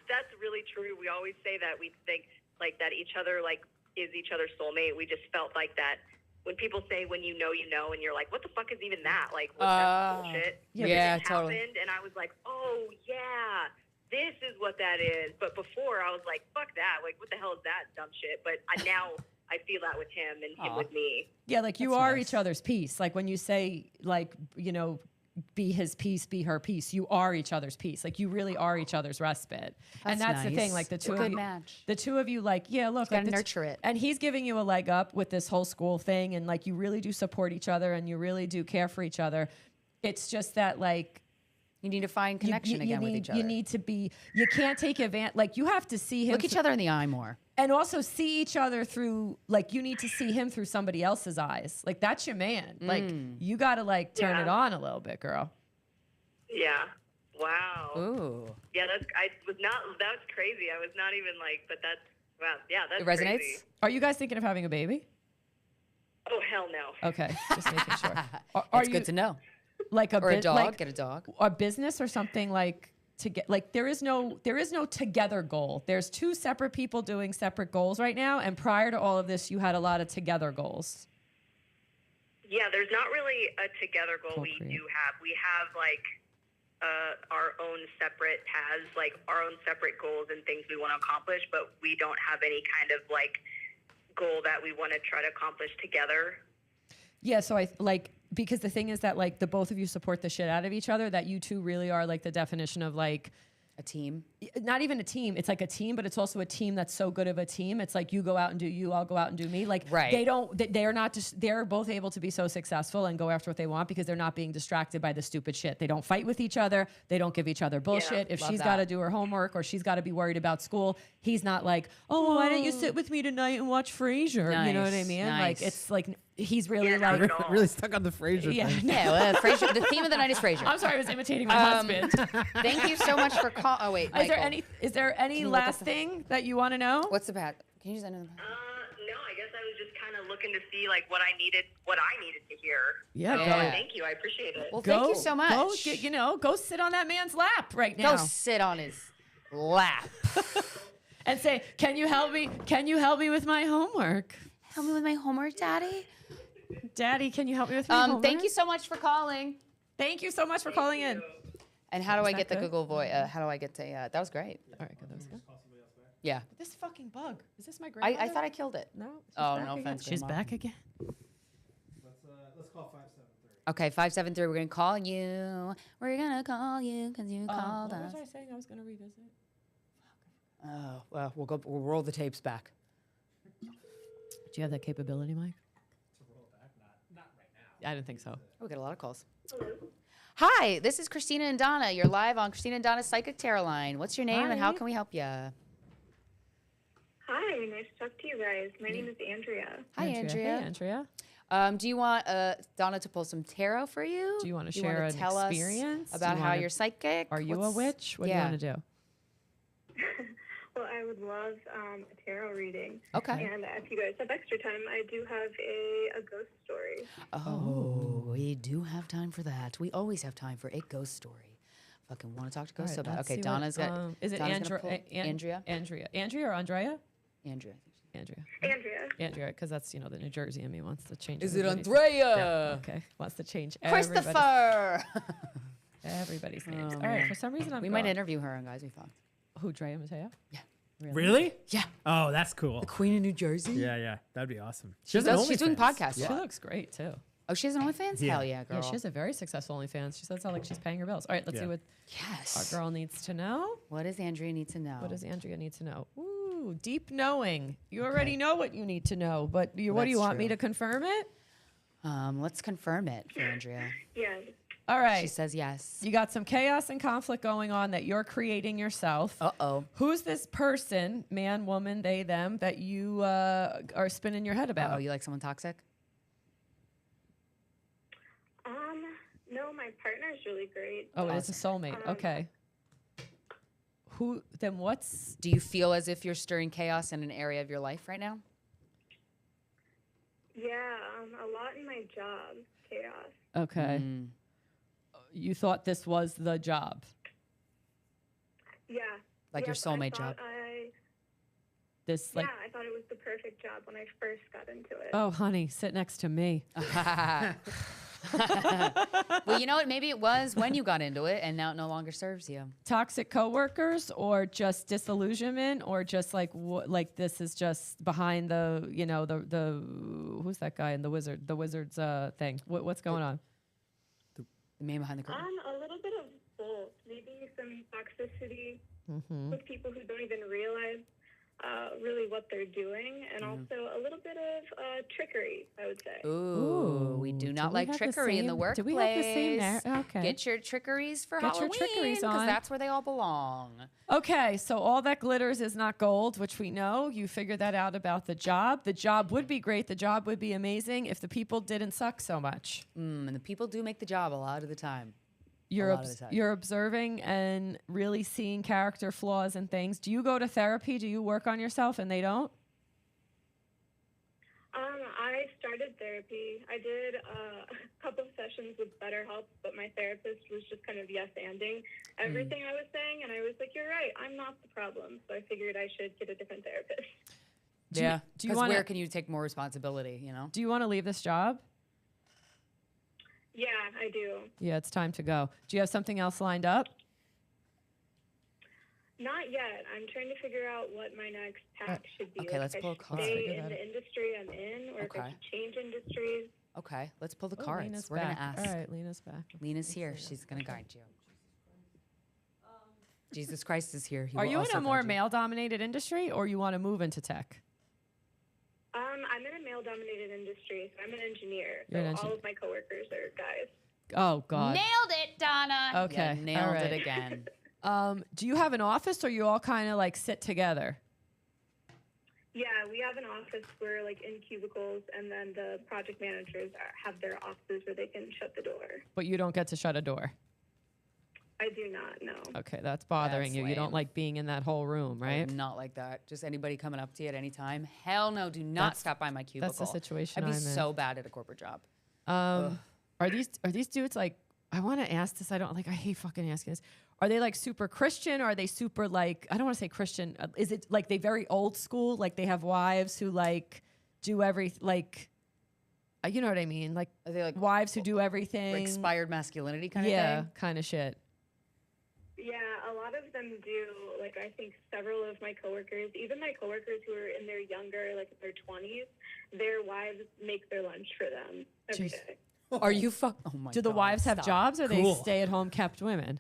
That's really true. We always say that we think like that each other like is each other's soulmate. We just felt like that when people say when you know, and you're like, what the fuck is even that? Like, what's that bullshit? Yeah, It totally. happened, and I was like, oh yeah, this is what that is. But before I was like, fuck that. Like, what the hell is that dumb shit? But now I feel that with him and him with me. Yeah, like you That's are nice. each other's piece. Like when you say like, you know, be his piece, be her piece, you are each other's piece. Like you really are each other's respite. And that's the thing, nice. like the two It's of a good you match. the two of you like, yeah, look, gotta like nurture it. And he's giving you a leg up with this whole school thing and like you really do support each other and you really do care for each other. It's just that like You need to find connection again with each other. you need to be you can't take advantage like you have to see him Look each other in the eye more. and also see each other through like you need to see him through somebody else's eyes. Like that's your man. Like you got to like turn it on a little bit, girl. Yeah. Wow. Ooh. Yeah, that's crazy. I was not even like, but that's wow. Yeah, that's It resonates? crazy. Are you guys thinking of having a baby? Oh hell no. Okay, just making sure. Are It's you good to know. like Or a dog. like Get a dog. a business or something like to get like there is no together goal. There's two separate people doing separate goals right now, and prior to all of this, you had a lot of together goals. Yeah, there's not really a together goal. We Co-create. do have. We have like our own separate paths, like our own separate goals and things we want to accomplish, but we don't have any kind of like goal that we want to try to accomplish together. Yeah, so I like because the thing is that like the both of you support the shit out of each other. That you two really are like the definition of like A team. Not even a team. It's like a team, but it's also a team that's so good of a team. It's like you go out and do you, I'll go out and do me. Like Right. they're not just, they're both able to be so successful and go after what they want because they're not being distracted by the stupid shit. They don't fight with each other. They don't give each other bullshit. If love she's that. got to do her homework or she's got to be worried about school, he's not like, oh, why don't you sit with me tonight and watch Frasier? You know what I Nice, mean? nice. Like, it's like, he's really Yeah, not like, at all. Really stuck on the Frasier yeah. thing. Yeah, well, Frasier. The theme of the night is Frasier. I'm sorry, I was imitating my husband. Thank you so much for calling. Oh wait, Is there any you look up last the- thing that you want to know? What's the pat? Can you use another? No, I guess I was just kind of looking to see like what I needed to hear. Yeah, So, go. thank you. I appreciate it. Well, thank you so much. Go sit on that man's lap right now. Go sit on his lap. And say, "Can you help me? Can you help me with my homework, Help me with my homework, Daddy. Daddy? Can you help me with my homework?" Thank you so much for calling. Thank you so much for calling in. And how do I that get the good? Google Voice? How do I get to? That was great. All right, good. That was good. Yeah. This fucking bug. Is this my grandmother? I thought I killed it. No. she's Oh, back no again. offense, She's Grandma. back again. Let's call 573. Okay, 573. We're gonna call you. We're gonna call you because you called What us. was I saying? I was going to revisit. Oh, well, we'll roll the tapes back. Do you have that capability, Mike? To roll it back? Not right now. I didn't think so. Oh, we get a lot of calls. Hi, this is Christina and Donna. You're live on Christina and Donna's Psychic Tarot Line. What's your name and how Hi. can we help you? Hi, nice to talk to you guys. My name is Andrea. Hi, Hey, Andrea. Andrea. Do you want Donna to pull some tarot for you? Do you want to wanna share an tell us experience? Do about you how wanna- you're psychic? Are you a What's- witch? What yeah. do you want to do? Well, I would love a tarot reading. Okay. And if you guys have extra time, I do have a ghost story. Oh, we do have time for that. We always have time for a ghost story. Fucking want to talk to ghosts so bad. let's Okay, see Donna's what, got. Is it Donna's gonna Andrea? pull- Andrea? Andrea or Andrea? Andrea. Andrea. Andrea. Andrea, because that's the New Jersey in me wants to change. Is it everybody's- Andrea? Okay, wants to change Christopher. everybody's names. Oh, All right, man. for some reason We might interview her on Guys We Fucked. Who, Drea Mateo? Yeah. Really? Yeah. Oh, that's cool. The Queen of New Jersey. Yeah, that'd be awesome. She has an does, she's doing OnlyFans. podcasts. She looks great too. Oh, she has an OnlyFans? Yeah. Hell yeah, girl. Yeah, she has a very successful OnlyFans. She says how like she's paying her bills. All right, let's see Yeah. what Yes. our girl needs to know. What does Andrea need to know? What does Andrea need to know? Ooh, deep knowing. You already know what you need to know, but what do you That's want me true. to confirm it? Let's confirm it for Andrea. Yeah. All right. She says yes. You got some chaos and conflict going on that you're creating yourself. Uh-oh. Who's this person, man, woman, they, them, that you are spinning your head about? Oh, you like someone toxic? No, my partner's really great. Oh, it is a soulmate. Okay. Who? Then what's? Do you feel as if you're stirring chaos in an area of your life right now? Yeah, a lot in my job. Chaos. Okay. Mm. You thought this was the job. Yeah. Like your Yep, soulmate I job. thought This like. I thought it was the perfect job when I first got into it. Oh, honey, sit next to me. Well, you know what? Maybe it was when you got into it, and now it no longer serves you. Toxic coworkers, or just disillusionment, or just like like this is just behind the the who's that guy in the wizard's thing? What's going on? The man behind the curtain. A little bit of both. Maybe some toxicity Mm-hmm. with people who don't even realize really what they're doing, and also a little bit of trickery, I would say. Ooh, we do not we like have the trickery in the same- workplace. do we have the same okay. Get your trickeries for Get your Halloween, trickeries on. that's where they all belong. Okay, so all that glitters is not gold, which we know. You figured that out about the job. The job would be great. The job would be amazing if the people didn't suck so much. And the people do make the job a lot of the time. You're lot of the time. you're observing and really seeing character flaws and things. Do you go to therapy? Do you work on yourself and they don't? I started therapy. I did a couple of sessions with BetterHelp, but my therapist was just kind of yes-anding everything I was saying, and I was like, "You're right. I'm not the problem." So I figured I should get a different therapist. Do you Because wanna- where can you take more responsibility, you know? Do you want to leave this job? Yeah, I do. Yeah, it's time to go. Do you have something else lined up? Not yet. I'm trying to figure out what my next path should be. okay, let's if pull a I should card. stay Figure in that the industry I'm in, or if Okay. I should change industries. Okay, let's pull the Oh, cards. Lena's We're going back. to ask. All right, Lena's back. Lena's here. She's going to guide you. Jesus Christ is here. He Are will you in also a more guide you. male-dominated industry, or you want to move into tech? I'm in a male-dominated industry, so I'm an engineer. You're So an all of my coworkers are guys. Oh God. Nailed it, Donna. Okay, You nailed all right. it again. Do you have an office, or you all kind of like sit together? Yeah, we have an office. We're like in cubicles, and then the project managers have their offices where they can shut the door. But you don't get to shut a door. I do not, no. Okay, that's bothering That's you. You don't lame. like being in that whole room, right? Not like that. Just anybody coming up to you at any time. Hell no, do not stop by my cubicle. That's the situation I'd be I'm in. so bad at a corporate job. Are these dudes like? I want to ask this. I hate fucking asking this. Are they like super Christian? Or are they super like? I don't want to say Christian. Is it like they very old school? Like they have wives who like do you know what I mean? Like Are they like wives who do everything. expired masculinity kind of yeah, thing? kind of shit. Yeah, a lot of them do. Like, I think several of my coworkers, even my coworkers who are in their younger, like their 20s, their wives make their lunch for them every Jeez. day. Are you fuck? Oh my Do the God, wives have stop. jobs, or Cool. they stay-at-home kept women?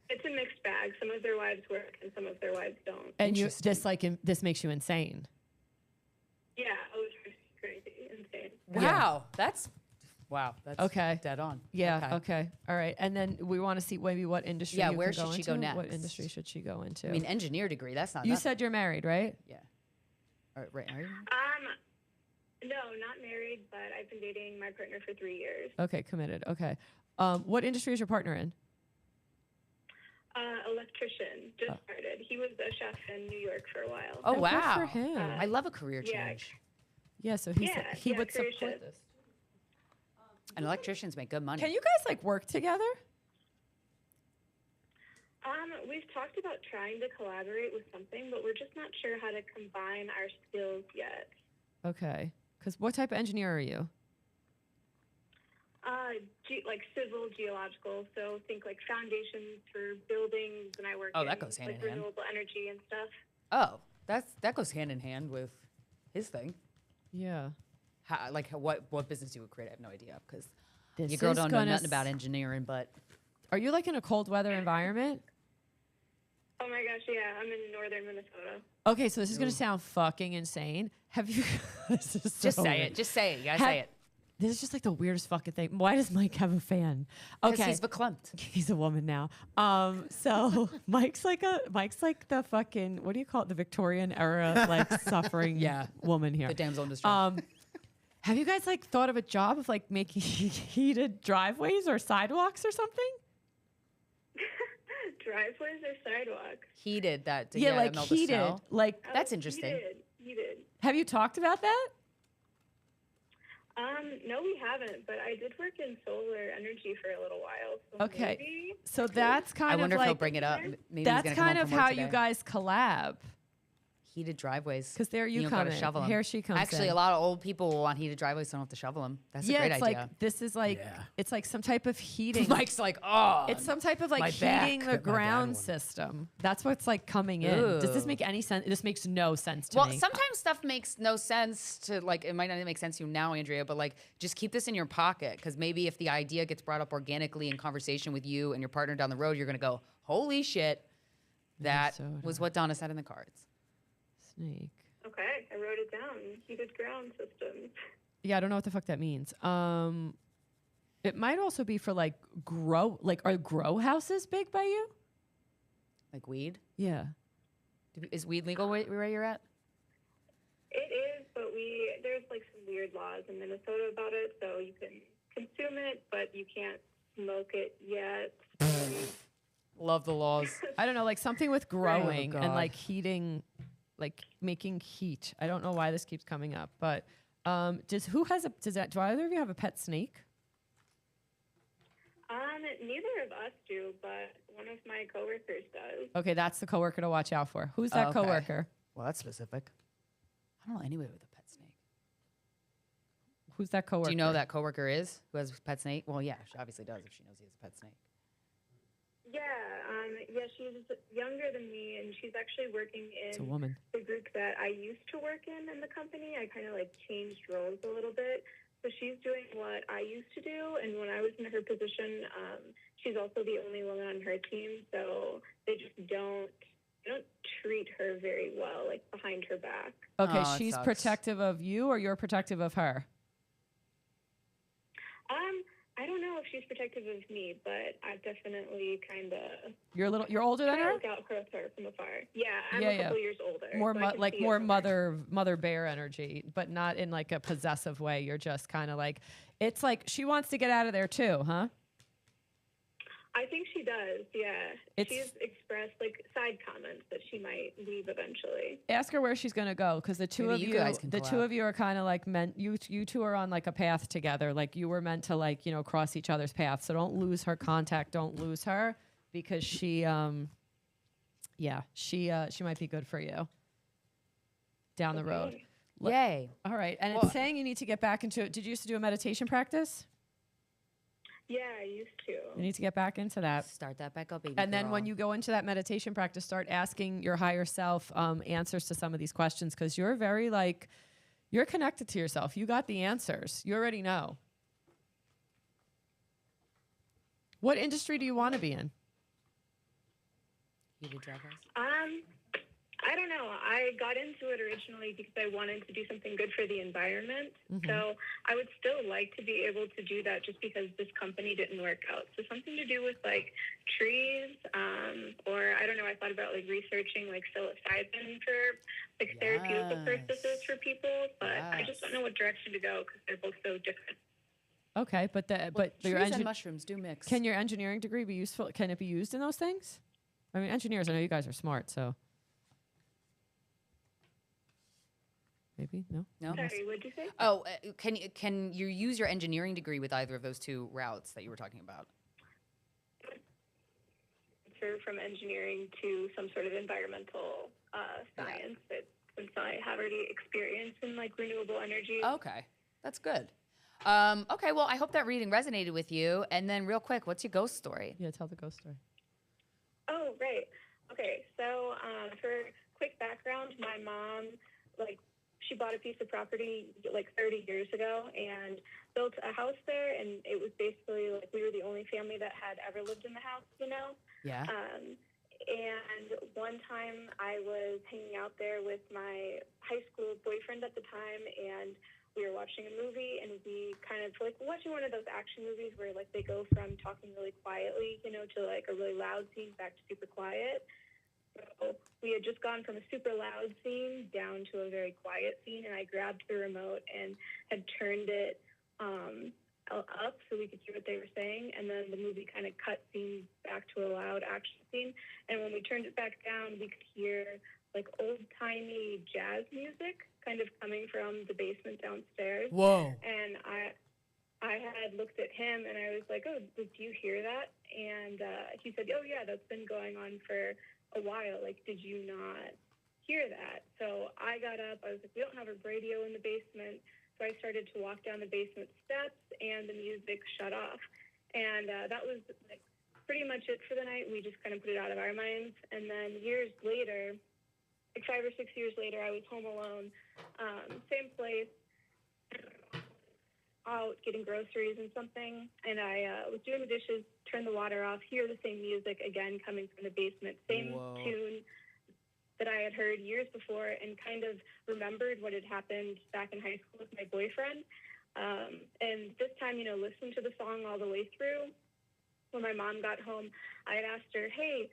It's a mixed bag. Some of their wives work, and some of their wives don't. And Interesting. this makes you insane. Yeah, it's crazy, insane. Wow, that's Okay. dead on. Yeah. Okay. All right. And then we want to see maybe what industry. Yeah, you where can should she go into. What next? industry should she go into? I mean, engineer degree. That's not. you nothing. said you're married, right? Yeah. All right, right. Are you? No, not married, but I've been dating my partner for 3 years. Okay, committed. Okay. What industry is your partner in? Electrician, just started. He was a chef in New York for a while. Oh Good wow. for him. I love a career Yeah. change. Yeah. So he would career support shift. this. And electricians make good money. Can you guys like work together? We've talked about trying to collaborate with something, but we're just not sure how to combine our skills yet. Okay. Because what type of engineer are you? Like civil geological, so think like foundations for buildings, and I work Oh, in that goes hand like in hand. renewable energy and stuff. Oh, that goes hand in hand with his thing. Yeah. What business you would create? I have no idea because This your girl is don't know gonna nothing about engineering. But Are you like in a cold weather environment? Oh my gosh, yeah, I'm in northern Minnesota. Okay, so this is gonna sound fucking insane. Have you? This is just so say weird. it. Just say it. You gotta Have- say it. This is just like the weirdest fucking thing. Why does Mike have a fan? Because Okay, he's verklempt. he's a woman now. So Mike's like the fucking, what do you call it? The Victorian era like suffering Yeah. woman here. The damsel in distress. Have you guys like thought of a job of like making heated driveways or sidewalks or something? Driveways or sidewalks? Heated that. To Yeah, get like melt the heated. snow. Like, That's interesting. He did. have you talked about that? No, we haven't, but I did work in solar energy for a little while. So Okay. maybe. So that's kind I of wonder if like he'll bring it up. Maybe he's that's gonna come kind home of from work how you today. guys collab. Heated driveways. Because there you don't come gotta in. shovel 'em. Here she comes Actually, in. a lot of old people will want heated driveways, so don't have to shovel them. That's yeah, a great it's idea. like this is like Yeah. it's like some type of heating. Mike's like, oh, It's some type of like my heating back. the That my dad ground wanted. system. That's what's like coming in. Does this Ooh. make any sense? This makes no sense to well, me. sometimes stuff makes no sense to like. It might not make sense to you now, Andrea, but like, just keep this in your pocket because maybe if the idea gets brought up organically in conversation with you and your partner down the road, you're gonna go, holy shit, that Minnesota. was what Donna said in the cards. Snake. Okay, I wrote it down. Heated ground systems. Yeah, I don't know what the fuck that means. It might also be for like are grow houses big by you? Like weed. Yeah. Is weed legal where you're at? It is, but there's like some weird laws in Minnesota about it, so you can consume it, but you can't smoke it yet. Love the laws. I don't know, like something with growing and God. like heating, like making heat. I don't know why this keeps coming up, but do either of you have a pet snake? Neither of us do, but one of my coworkers does. Okay, that's the coworker to watch out for. Who's that Okay. coworker? Well, that's specific. I don't know anybody with a pet snake. Who's that coworker? Do you know who that coworker is who has a pet snake? Well, yeah, she obviously does if she knows he has a pet snake. Yeah, she's younger than me, and she's actually working It's a in woman. the group that I used to work in the company. I kind of like changed roles a little bit. So So she's doing what I used to do, and when I was in her position, she's also the only woman on her team, so they just don't treat her very well, like behind her back. Okay, Oh, it she's sucks. protective of you, or you're protective of her? I don't know if she's protective of me, but I definitely kind of You're older than her? look out for her from afar. Yeah, I'm Yeah, a couple years older. More so I can like see it more from her. mother bear energy, but not in like a possessive way. You're just kind of like, it's like she wants to get out of there too, huh? I think she does, yeah. It's- She's expressed like side comments that she might leave eventually. Ask her where she's gonna go, because the two Maybe of you you, guys can the two collab. of you are kind of like meant. You two are on like a path together. Like you were meant to like cross each other's paths. So don't lose her contact. Don't lose her, because she might be good for you down the road. Okay. Yay. All right, and Well- it's saying you need to get back into it. Did you used to do a meditation practice? Yeah, I used to. You need to get back into that. Start that back up, baby. And then girl. when you go into that meditation practice, start asking your higher self answers to some of these questions, because you're very like, you're connected to yourself. You got the answers. You already know. What industry do you want to be in? You did drag race? I don't know. I got into it originally because I wanted to do something good for the environment. So I would still like to be able to do that just because this company didn't work out. So something to do with like trees, or I don't know. I thought about like researching like psilocybin for like therapeutic purposes for people, but I just don't know what direction to go because they're both so different. Okay, but your Trees and mushrooms do mix. can your engineering degree be useful? Can it be used in those things? I mean, engineers. I know you guys are smart, so maybe no. No? Sorry, what'd you say? Oh, can you use your engineering degree with either of those two routes that you were talking about? From engineering to some sort of environmental science, but since I have already experience in like renewable energy. Okay, that's good. Okay, well, I hope that reading resonated with you. And then real quick, what's your ghost story? Yeah, tell the ghost story. Oh, right. Okay, so for quick background, my mom, like, she bought a piece of property like 30 years ago and built a house there, and it was basically like we were the only family that had ever lived in the house, you know? Yeah. And one time I was hanging out there with my high school boyfriend at the time, and we were watching a movie, and we kind of like watching one of those action movies where like they go from talking really quietly, you know, to like a really loud scene back to super quiet. So we had just gone from a super loud scene down to a very quiet scene, and I grabbed the remote and had turned it up so we could hear what they were saying, and then the movie kind of cut scene back to a loud action scene, and when we turned it back down, we could hear like old-timey jazz music kind of coming from the basement downstairs. Whoa. And I had looked at him, and I was like, oh, did you hear that? And he said, oh, yeah, that's been going on for a while. Like, did you not hear that? So I got up. I was like, we don't have a radio in the basement. So I started to walk down the basement steps, and the music shut off. And that was like pretty much it for the night. We just kind of put it out of our minds. And then years later, like 5 or 6 years later, I was home alone, same place, out getting groceries and something. And I was doing the dishes, turned the water off, hear the same music again coming from the basement, same tune that I had heard years before, and kind of remembered what had happened back in high school with my boyfriend. And this time, you know, listened to the song all the way through. When my mom got home, I had asked her, hey,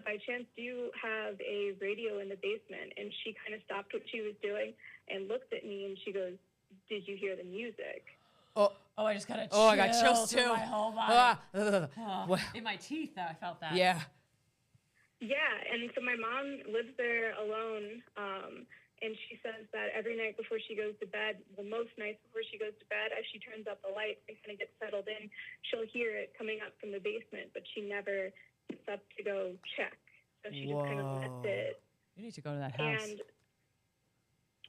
by chance, do you have a radio in the basement? And she kind of stopped what she was doing and looked at me, and she goes, did you hear the music? Oh, I just got a chill. Oh, I got chills too. My whole body. Well, In my teeth, I felt that. yeah. Yeah, and so my mom lives there alone, and she says that every night before she goes to bed, well, most nights before she goes to bed, as she turns up the lights and kind of gets settled in, she'll hear it coming up from the basement, but she never gets up to go check. So she just kind of lets it. You need to go to that house. And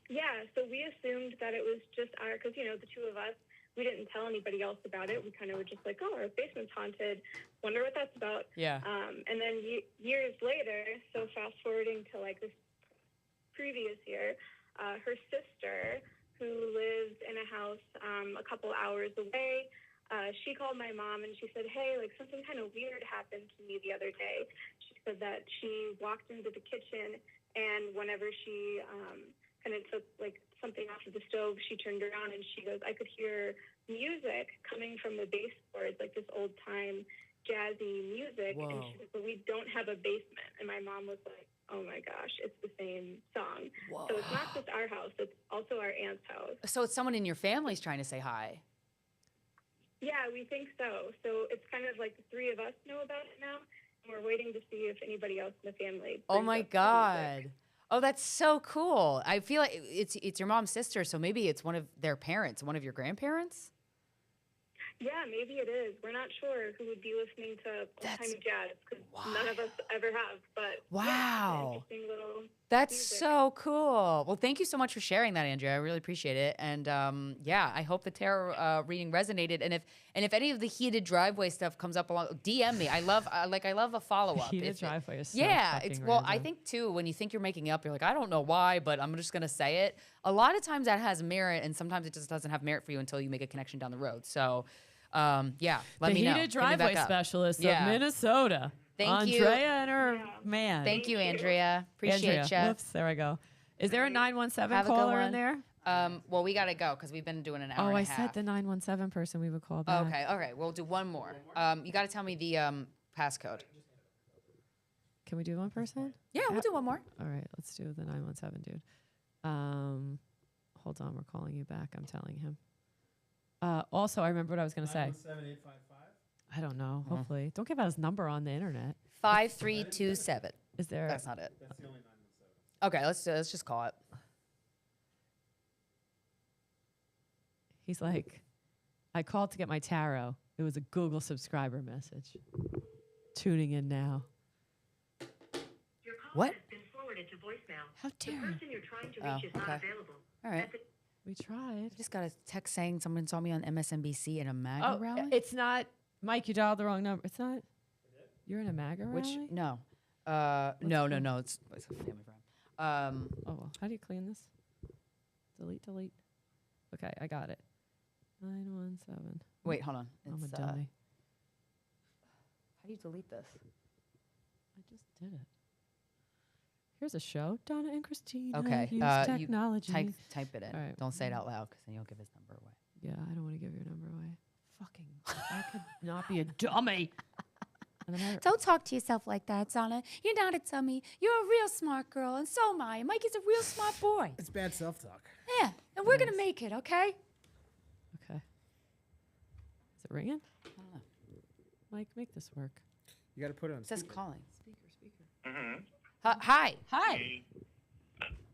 yeah, so we assumed that it was just because, you know, the two of us, we didn't tell anybody else about it. We kind of were just like, oh, our basement's haunted. Wonder what that's about. Yeah. And then years later, so fast forwarding to like this previous year, her sister who lives in a house a couple hours away. She called my mom and she said, hey, like something kind of weird happened to me the other day. She said that she walked into the kitchen and whenever she kind of took like something off of the stove, she turned around and she goes, I could hear music coming from the baseboards, like this old time jazzy music. Whoa. And she said, but we don't have a basement. And my mom was like, oh my gosh, it's the same song. Whoa. So it's not just our house, it's also our aunt's house. So it's someone in your family's trying to say hi. Yeah, we think so. So it's kind of like the three of us know about it now, and we're waiting to see if anybody else in the family. Oh brings my up the God. music. Oh, that's so cool. I feel like it's your mom's sister, so maybe it's one of their parents, one of your grandparents? Yeah, maybe it is. We're not sure who would be listening to old-timey jazz because none of us ever have. But Wow. yeah, it's an interesting little That's music. so cool. Well, thank you so much for sharing that, Andrea. I really appreciate it. And yeah, I hope the tarot reading resonated. And if any of the heated driveway stuff comes up along, DM me. I love a follow up. Heated driveway is so yeah, fucking it's well. I random. think too when you think you're making it up, you're like, I don't know why, but I'm just gonna say it. A lot of times that has merit, and sometimes it just doesn't have merit for you until you make a connection down the road. So. Yeah, let me know. The heated Hit me back driveway up. specialist Yeah. of Minnesota. Thank you. Andrea and her man. Thank you, Andrea. Appreciate Andrea. you. Whoops, there I go. Is there a 917 Have a good caller in one. there? Well, we gotta go because we've been doing an hour. Oh, and a I half. said the 917 person we would call back. Okay, all right. We'll do one more. You got to tell me the passcode. Can we do one person? Yeah, we'll do one more. All right, let's do the 917 dude. Hold on, we're calling you back. I'm telling him. Also, I remember what I was going to say. 917-855? I don't know. Hopefully. Don't give out his number on the internet. 5327. Is there? That's not it. That's the only 917. Okay, let's just call it. He's like, I called to get my tarot. It was a Google subscriber message. Tuning in now. Your call What? has been forwarded to voicemail. How The dare you? person you're trying to Oh, reach is okay. not available. All right. At the- We tried. I just got a text saying someone saw me on MSNBC in a MAGA rally. It's not. Mike, you dialed the wrong number. It's not. You're in a MAGA Which rally? no, no. It's a family friend. Oh, well. How do you clean this? Delete. Okay, I got it. 917. Wait, hold on. I'm a It's, dummy. how do you delete this? I just did it. Here's a show. Donna and Christina Okay, use you technology. Type it in. All right. Don't say it out loud because then you'll give his number away. Yeah, I don't want to give your number away. Fucking, I could not be a dummy. And then Don't talk to yourself like that, Donna. You're not a dummy. You're a real smart girl, and so am I. Mike is a real smart boy. It's bad self-talk. Yeah, and we're gonna make it, okay? Okay. Is it ringing? Mike, make this work. You got to put it on. It says speaker. calling. Mm-hmm. Hi. Hi.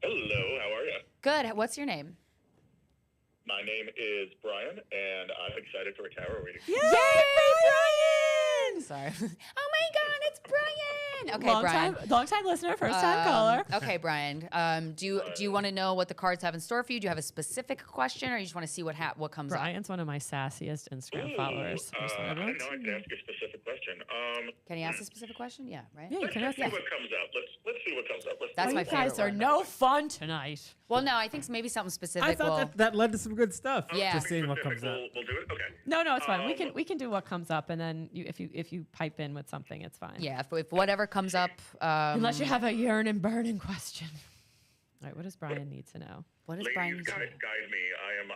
Hello, how are you? Good. What's your name? My name is Brian, and I'm excited for a tarot reading. Yay, Brian! Sorry. Oh my God, it's Brian. Okay, Brian. Long time listener, first time caller. Okay, Brian. Do you want to know what the cards have in store for you? Do you have a specific question, or you just want to see what comes up? Brian's one of my sassiest Instagram followers. I didn't know I could ask a specific question. Can you ask a specific question? Yeah, right. Yeah, you Let's can ask see that. what comes up. Let's see what comes up. That's my You guys favorite are one. no fun tonight. Well, no, I think maybe something specific. I thought that led to some good stuff. Yeah. Just seeing what comes up. We'll do it. Okay. No, it's fine. We can do what comes up, and then if you pipe in with something, it's fine. Yeah, if whatever comes up. Unless you have a yearn and burning question. All right, what does Brian need to know? What is Brian? Ladies, need to know? guide me.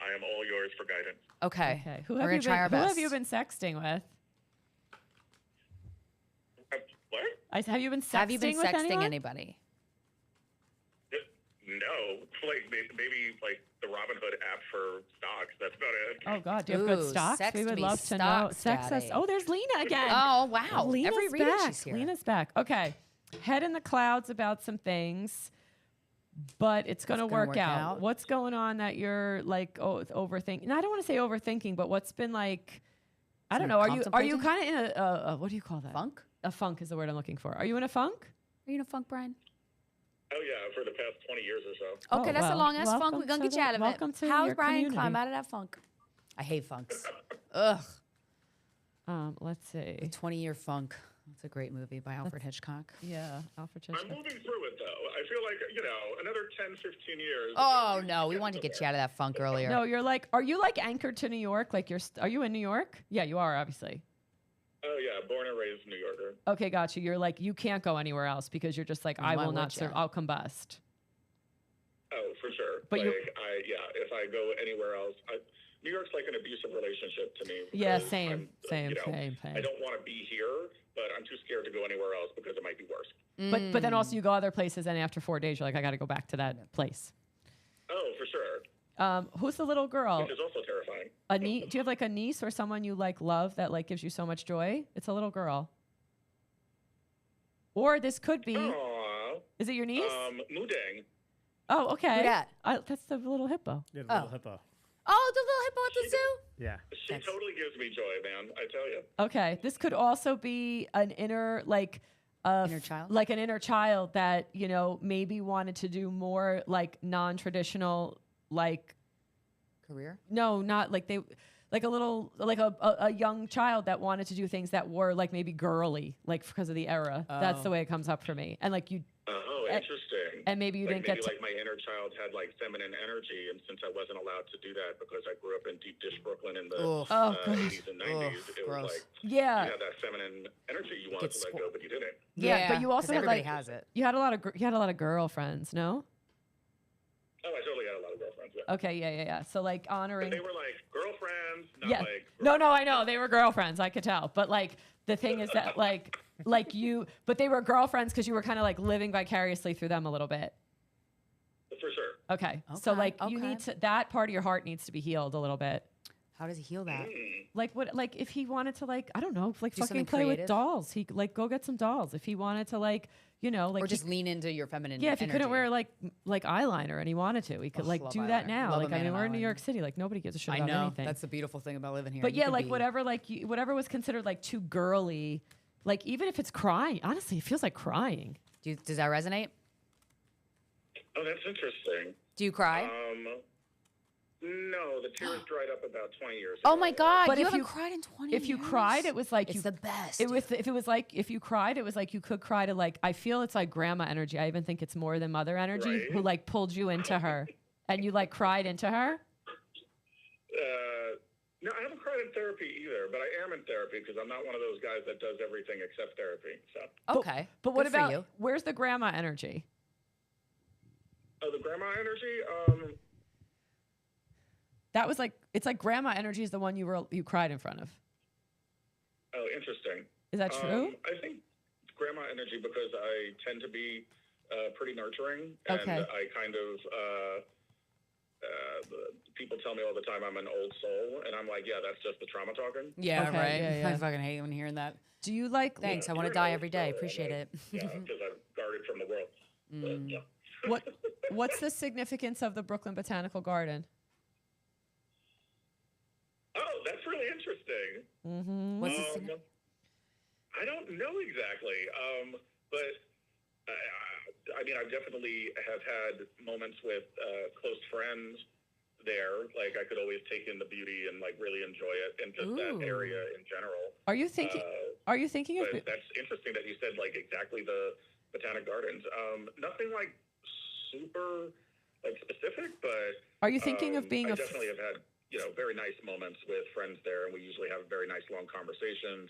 I am all yours for guidance. Okay. Okay, We're gonna try our who best. have you been sexting with? What? Have you been sexting Have you been with sexting anyone? anybody? No, like maybe like the Robinhood app for stocks. That's about it. Oh God, do you have good Ooh, stocks? sext We would me love to know. stocks, Sex us. Daddy. Oh, there's Lena again. Oh wow! Lena's Every reading back. she's here. Lena's back. Okay, head in the clouds about some things, but it's going to work out. What's going on that you're like overthinking? And I don't want to say overthinking, but what's been like? I don't know. Are you contemplating? kind of in a what do you call that? Funk? A funk is the word I'm looking for. Are you in a funk? Are you in a funk, Brian? Oh yeah, for the past 20 years or so. Okay, Oh, that's a well, long ass funk. welcome We're gonna to get you out of welcome it. to How's your Brian community. climb out of that funk? I hate funks. Ugh. Let's see. 20-Year Funk. That's a great movie by Alfred Hitchcock. Yeah, Alfred I'm Hitchcock. moving through it though. I feel like, another 10, 15 years. Oh no, we wanted to get you out of that funk earlier. No, you're like, are you like anchored to New York? Like are you in New York? Yeah, you are, obviously. Oh, yeah, born and raised New Yorker. Okay, got you. You're like, you can't go anywhere else because you're just like, I Why will not would serve. ya? I'll combust. Oh, for sure. But if I go anywhere else, New York's like an abusive relationship to me. Yeah, because same. I don't want to be here, but I'm too scared to go anywhere else because it might be worse. But then also you go other places, and after 4 days, you're like, I got to go back to that place. Oh, for sure. Who's the little girl? Which is also terrifying. Do you have like a niece or someone you like love that like gives you so much joy? It's a little girl. Or this could be. Aww. Is it your niece? Mudang. Oh, okay. Who dat? That's the little hippo. Yeah, the little hippo. Oh, the little hippo at the zoo. Yeah. She totally gives me joy, man. I tell you. Okay, this could also be an inner Inner child? like an inner child that maybe wanted to do more like non-traditional like Career? no, not like they like a little like a young child that wanted to do things that were like maybe girly like because of the era. That's the way it comes up for me. And like you. Oh, interesting. And maybe you didn't get to. Like my inner child had like feminine energy, and since I wasn't allowed to do that because I grew up in deep dish Brooklyn in the 80s and 90s, it was like you had that feminine energy you wanted to let go, but you didn't. Yeah, but you also had everybody like has it. you had a lot of girlfriends, no? Oh, I totally had a lot of girlfriends. Yeah. Okay, yeah. So like honoring. But they were like girlfriends, not Yeah. like. No, I know they were girlfriends. I could tell, but like the thing is that like you, but they were girlfriends because you were kind of like living vicariously through them a little bit. For sure. Okay. So like you need to, that part of your heart needs to be healed a little bit. How does he heal that? Like what? Like if he wanted to like I don't know, like Do fucking something play with creative? dolls, he like go get some dolls. If he wanted to like like Or just lean into your feminine yeah, if he couldn't energy. wear like eyeliner and he wanted to, he could like love do that eyeliner. now. Love a Like I man mean, in we're in New eyeliner. York City. Like nobody gives a shit I about know. anything. That's the beautiful thing about living here. But You yeah, can like be- whatever was considered like too girly, like even if it's crying, honestly, it feels like crying. Does that resonate? Oh, that's interesting. Do you cry? No, the tears dried up about 20 years ago. Oh my God! But you if haven't you- cried in 20 If you years? cried, it was like It's you. the best. It was if you cried, it was like you could cry to like I feel it's like grandma energy. I even think it's more than mother energy Right. who like pulled you into her, and you like cried into her. No, I haven't cried in therapy either, but I am in therapy because I'm not one of those guys that does everything except therapy. So. Okay. But what Good for about you. where's the grandma energy? Oh, the grandma energy? That was like it's like grandma energy is the one you cried in front of. Oh, interesting. Is that true? I think grandma energy because I tend to be pretty nurturing, Okay. and I kind of people tell me all the time I'm an old soul, and I'm like, yeah, that's just the trauma talking. Yeah, Okay, right. yeah, yeah. I fucking hate when hearing that. Do you like Thanks. I Yeah, want to you're an die old every day. soul, Appreciate and it. Yeah, because I'm guarded from the world. But, yeah. what's the significance of the Brooklyn Botanical Garden? Oh, that's really interesting. Mm-hmm. What's the I don't know exactly, but I mean, I definitely have had moments with close friends there. Like, I could always take in the beauty and like really enjoy it, and just that area in general. Are you thinking? Are you thinking of? But that's interesting that you said like exactly the Botanic Gardens. Nothing like super like specific, but Are you thinking of being I a? definitely have had very nice moments with friends there, and we usually have very nice long conversations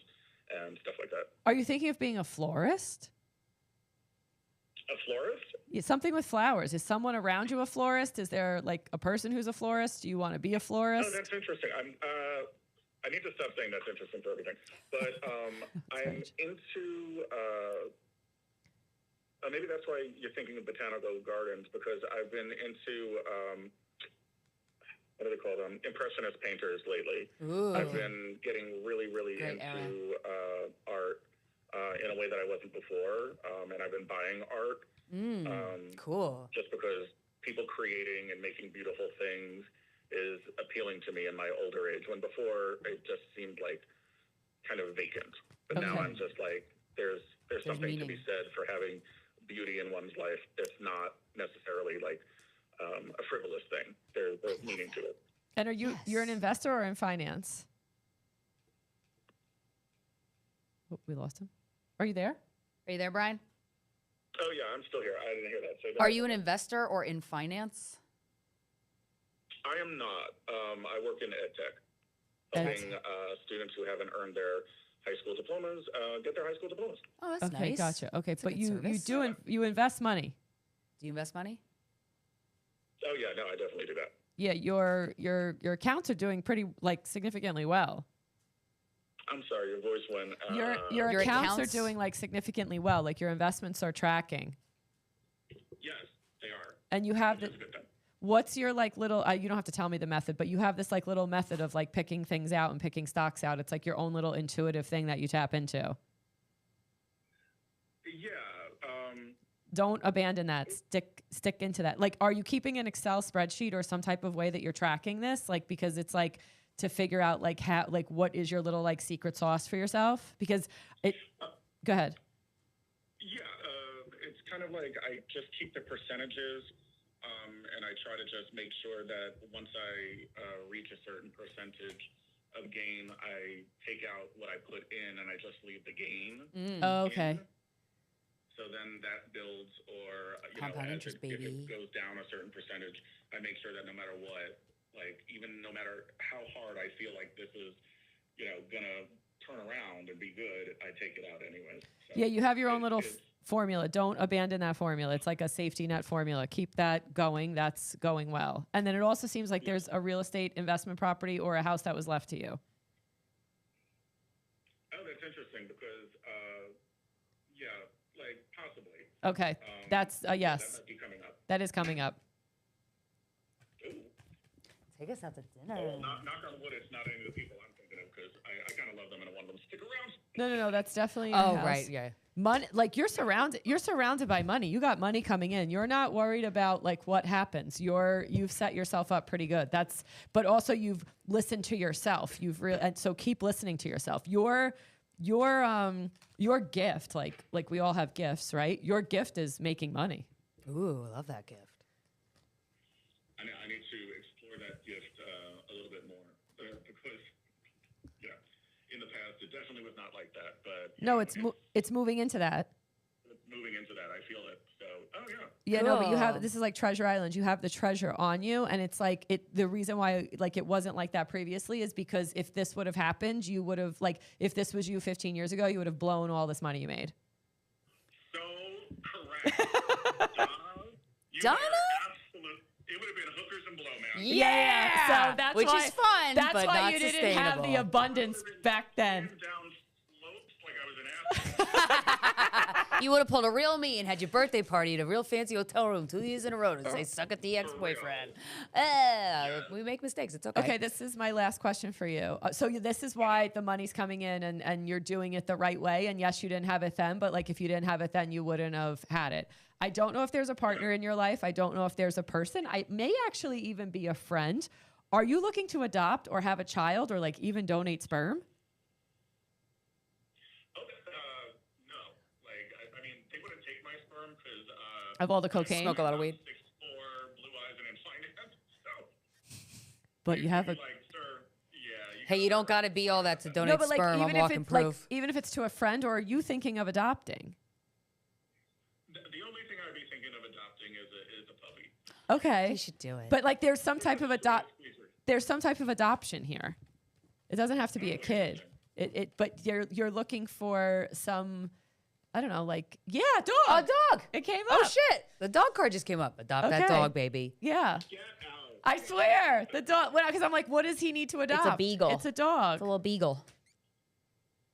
and stuff like that. Are you thinking of being a florist? A florist? Yeah, something with flowers. Is someone around you a florist? Is there like a person who's a florist? Do you want to be a florist? Oh, that's interesting. I need to stop saying that's interesting for everything, but I'm into. Maybe that's why you're thinking of botanical gardens, because I've been into what do they call them? Impressionist painters lately. Ooh. I've been getting really, really Great into art in a way that I wasn't before, and I've been buying art. Cool. Just because people creating and making beautiful things is appealing to me in my older age, when before it just seemed like kind of vacant. But now I'm just like, there's something to be meaning. said for having beauty in one's life that's not necessarily like a frivolous thing. There's meaning to it. And are you're an investor or in finance? Oh, we lost him. Are you there? Are you there, Brian? Oh, yeah, I'm still here. I didn't hear that. Say that. Are you an investor or in finance? I am not. I work in ed tech, helping students who haven't earned their high school diplomas get their high school diplomas. Oh, that's Okay, nice. gotcha. Okay, That's a but good you service. you invest money. Do you invest money? Oh, yeah, no, I definitely do that. Yeah, your accounts are doing pretty like significantly well. I'm sorry, your voice went. Your Your accounts accounts? are doing like significantly well. Like your investments are tracking, Yes, they are. and you have Which the. is a good thing. What's your like little? You don't have to tell me the method, but you have this like little method of like picking things out and picking stocks out. It's like your own little intuitive thing that you tap into. Yeah. Don't abandon that. Stick into that. Like, are you keeping an Excel spreadsheet or some type of way that you're tracking this? Like, because it's like to figure out like how like what is your little like secret sauce for yourself? Because it. Go ahead. Yeah, it's kind of like I just keep the percentages, and I try to just make sure that once I reach a certain percentage of gain, I take out what I put in, and I just leave the gain. Oh, okay. in. So then that builds, or Compound as interest, if it baby. goes down a certain percentage, I make sure that no matter what, like even no matter how hard I feel like this is, gonna turn around and be good, I take it out anyways. So Yeah, you have your own little it's- formula. Don't abandon that formula. It's like a safety net formula. Keep that going. That's going well. And then it also seems like there's a real estate investment property or a house that was left to you. Oh, that's interesting because, yeah, like possibly. Okay, that's That yes, might be coming up. that is coming up. Ooh. Take us out to dinner. Well, knock on wood, it's not any of the people I'm thinking of because I kind of love them and I want them to stick around. No, that's definitely your Oh, house. right, yeah. Money, like you're surrounded by money. You got money coming in. You're not worried about like what happens. You've set yourself up pretty good. But also you've listened to yourself. And so keep listening to yourself. Your gift, like we all have gifts, right? Your gift is making money. Ooh, I love that gift. I need to explore that gift a little bit more because, in the past it definitely was not like that. But No, it's moving into that. moving into that, I feel it. So, oh yeah. Yeah, no, but you have Cool. this is like Treasure Island. You have the treasure on you, and it's like the reason why like it wasn't like that previously is because if this would have happened, you would have like if this was you 15 years ago, you would have blown all this money you made. So correct. Donna, you Donna? are absolute. It would have been hookers and blow, man. Yeah, so that's Which why is fun, That's but why not you didn't have the sustainable. abundance back then. Down slopes like I was an asshole. You would have pulled a real me and had your birthday party at a real fancy hotel room 2 years in a row to say, suck at the ex-boyfriend. We make mistakes. It's okay. Okay, this is my last question for you. This is why the money's coming in and you're doing it the right way. And yes, you didn't have it then, but like if you didn't have it then, you wouldn't have had it. I don't know if there's a partner in your life. I don't know if there's a person. I may actually even be a friend. Are you looking to adopt or have a child or like even donate sperm? No. Like, I mean, they wouldn't take my sperm because Of all the cocaine? Smoke a lot of weed. 6'4", blue eyes, and in finance. So, But you have a... like, sir, yeah. Hey, you don't got to be all that to donate sperm. I'm walking proof. even if it's to a friend, or are you thinking of adopting? The only thing I'd be thinking of adopting is a puppy. Okay. You should do it. But like there's some type of adoption here. It doesn't have to be a kid. But you're looking for some, I don't know, like dog. a dog. It came Oh, up. shit. The dog card just came up. Adopt that Okay. dog, baby. Yeah. Get out. I swear the dog. Because I'm like, what does he need to adopt? beagle. It's a dog. It's a little beagle.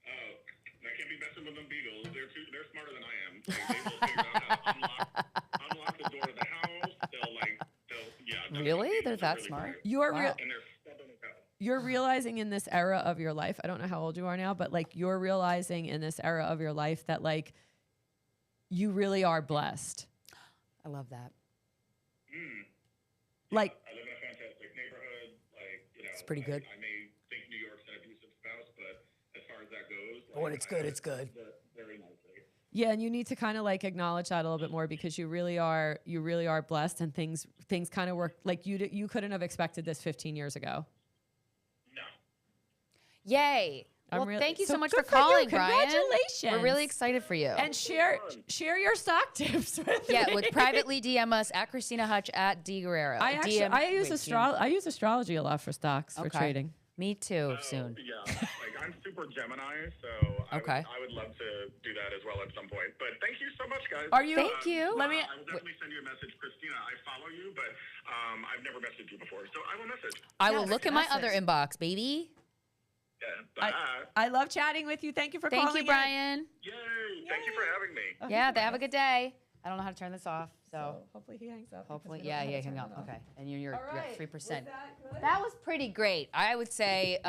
Oh, I can't be messing with them beagles. They're smarter than I am. Like, they will figure out how to unlock the door to the house. They'll Really? They're that really smart? bright. You're Wow. real. And they're stubborn as hell. You're realizing in this era of your life, I don't know how old you are now, but like you're realizing in this era of your life that like you really are blessed. I love that. Like, I live in a fantastic neighborhood. Like, It's pretty good. I may think New York's an abusive spouse, but as far as that goes, But when it's good, it's good. Very nicely. yeah, and you need to kind of like acknowledge that a little bit more because you really are blessed and things kind of work like you couldn't have expected this 15 years ago. No. Yay. Well, thank you so much for good calling, you. Brian. Congratulations. We're really excited for you. And share your stock tips with yeah, me. with privately DM us at Christina Hutch at D Guerrero. I use astrology a lot for stocks for trading. Me too. Soon. Yeah, like I'm super Gemini, so Okay. I would love to do that as well at some point. But thank you so much, guys. Are you? Thank you. Let me. I will definitely send you a message, Christina. I follow you, but I've never messaged you before, so I will message. I will look in my other inbox, baby. Yeah, bye. I love chatting with you. Thank you for calling. Thank you, Brian. Yay! Thank you for having me. Yeah, have a good day. I don't know how to turn this off, so hopefully he hangs up. hopefully, yeah, hang up. Okay, and you're at 3%. Was that good? That was pretty great. I would say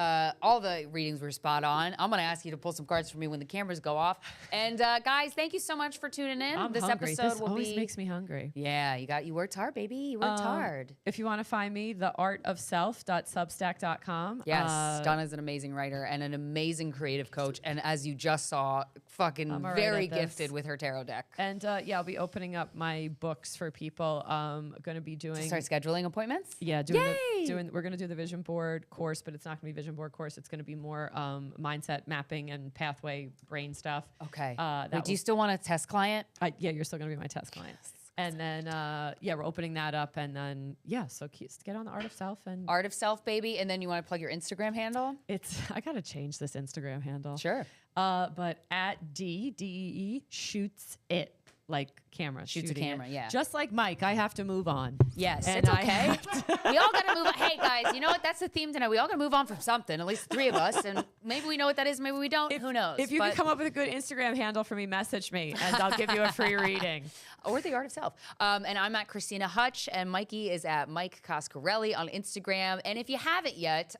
all the readings were spot on. I'm going to ask you to pull some cards for me when the cameras go off. And guys, thank you so much for tuning in. I'm this hungry. episode This will always be. makes me hungry. Yeah, you worked hard, baby. You worked hard. If you want to find me, theartofself.substack.com. Yes, Donna's an amazing writer and an amazing creative coach. And as you just saw, fucking I'm all right very at this. gifted with her tarot deck. And yeah, I'll be opening up my books for people. Going to be doing. Start scheduling appointments? Yeah, Yay! we're going to do the vision board course, but it's not going to be vision board course. It's going to be more mindset mapping and pathway brain stuff. Okay. that Do you still want a test client? Yeah, you're still going to be my test client. And then, yeah, we're opening that up. And then, yeah, so get on the Art of Self. And Art of Self, baby. And then you want to plug your Instagram handle? I got to change this Instagram handle. Sure. But at DEE shoots it. Like camera. Shoots a shooting camera, it. yeah. Just like Mike, I have to move on. Yes, And it's I okay. have We all got to move on. Hey, guys, you know what? That's the theme tonight. We all got to move on from something, at least 3 of us. And maybe we know what that is, maybe we don't. Who knows? If you can come up with a good Instagram handle for me, message me, and I'll give you a free reading. Or the Art of Self. And I'm at Christina Hutch, and Mikey is at Mike Coscarelli on Instagram. And if you haven't yet,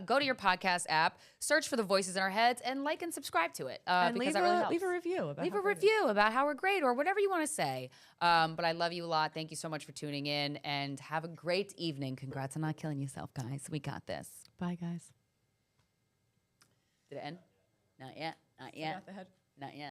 go to your podcast app, search for The Voices in Our Heads, and like and subscribe to it. And because leave that really helps. leave a review. Leave a review about how we're great or whatever you want to say. But I love you a lot. Thank you so much for tuning in, and have a great evening. Congrats on not killing yourself, guys. We got this. Bye, guys. Did it end? Not yet. Not yet. The head. Not yet.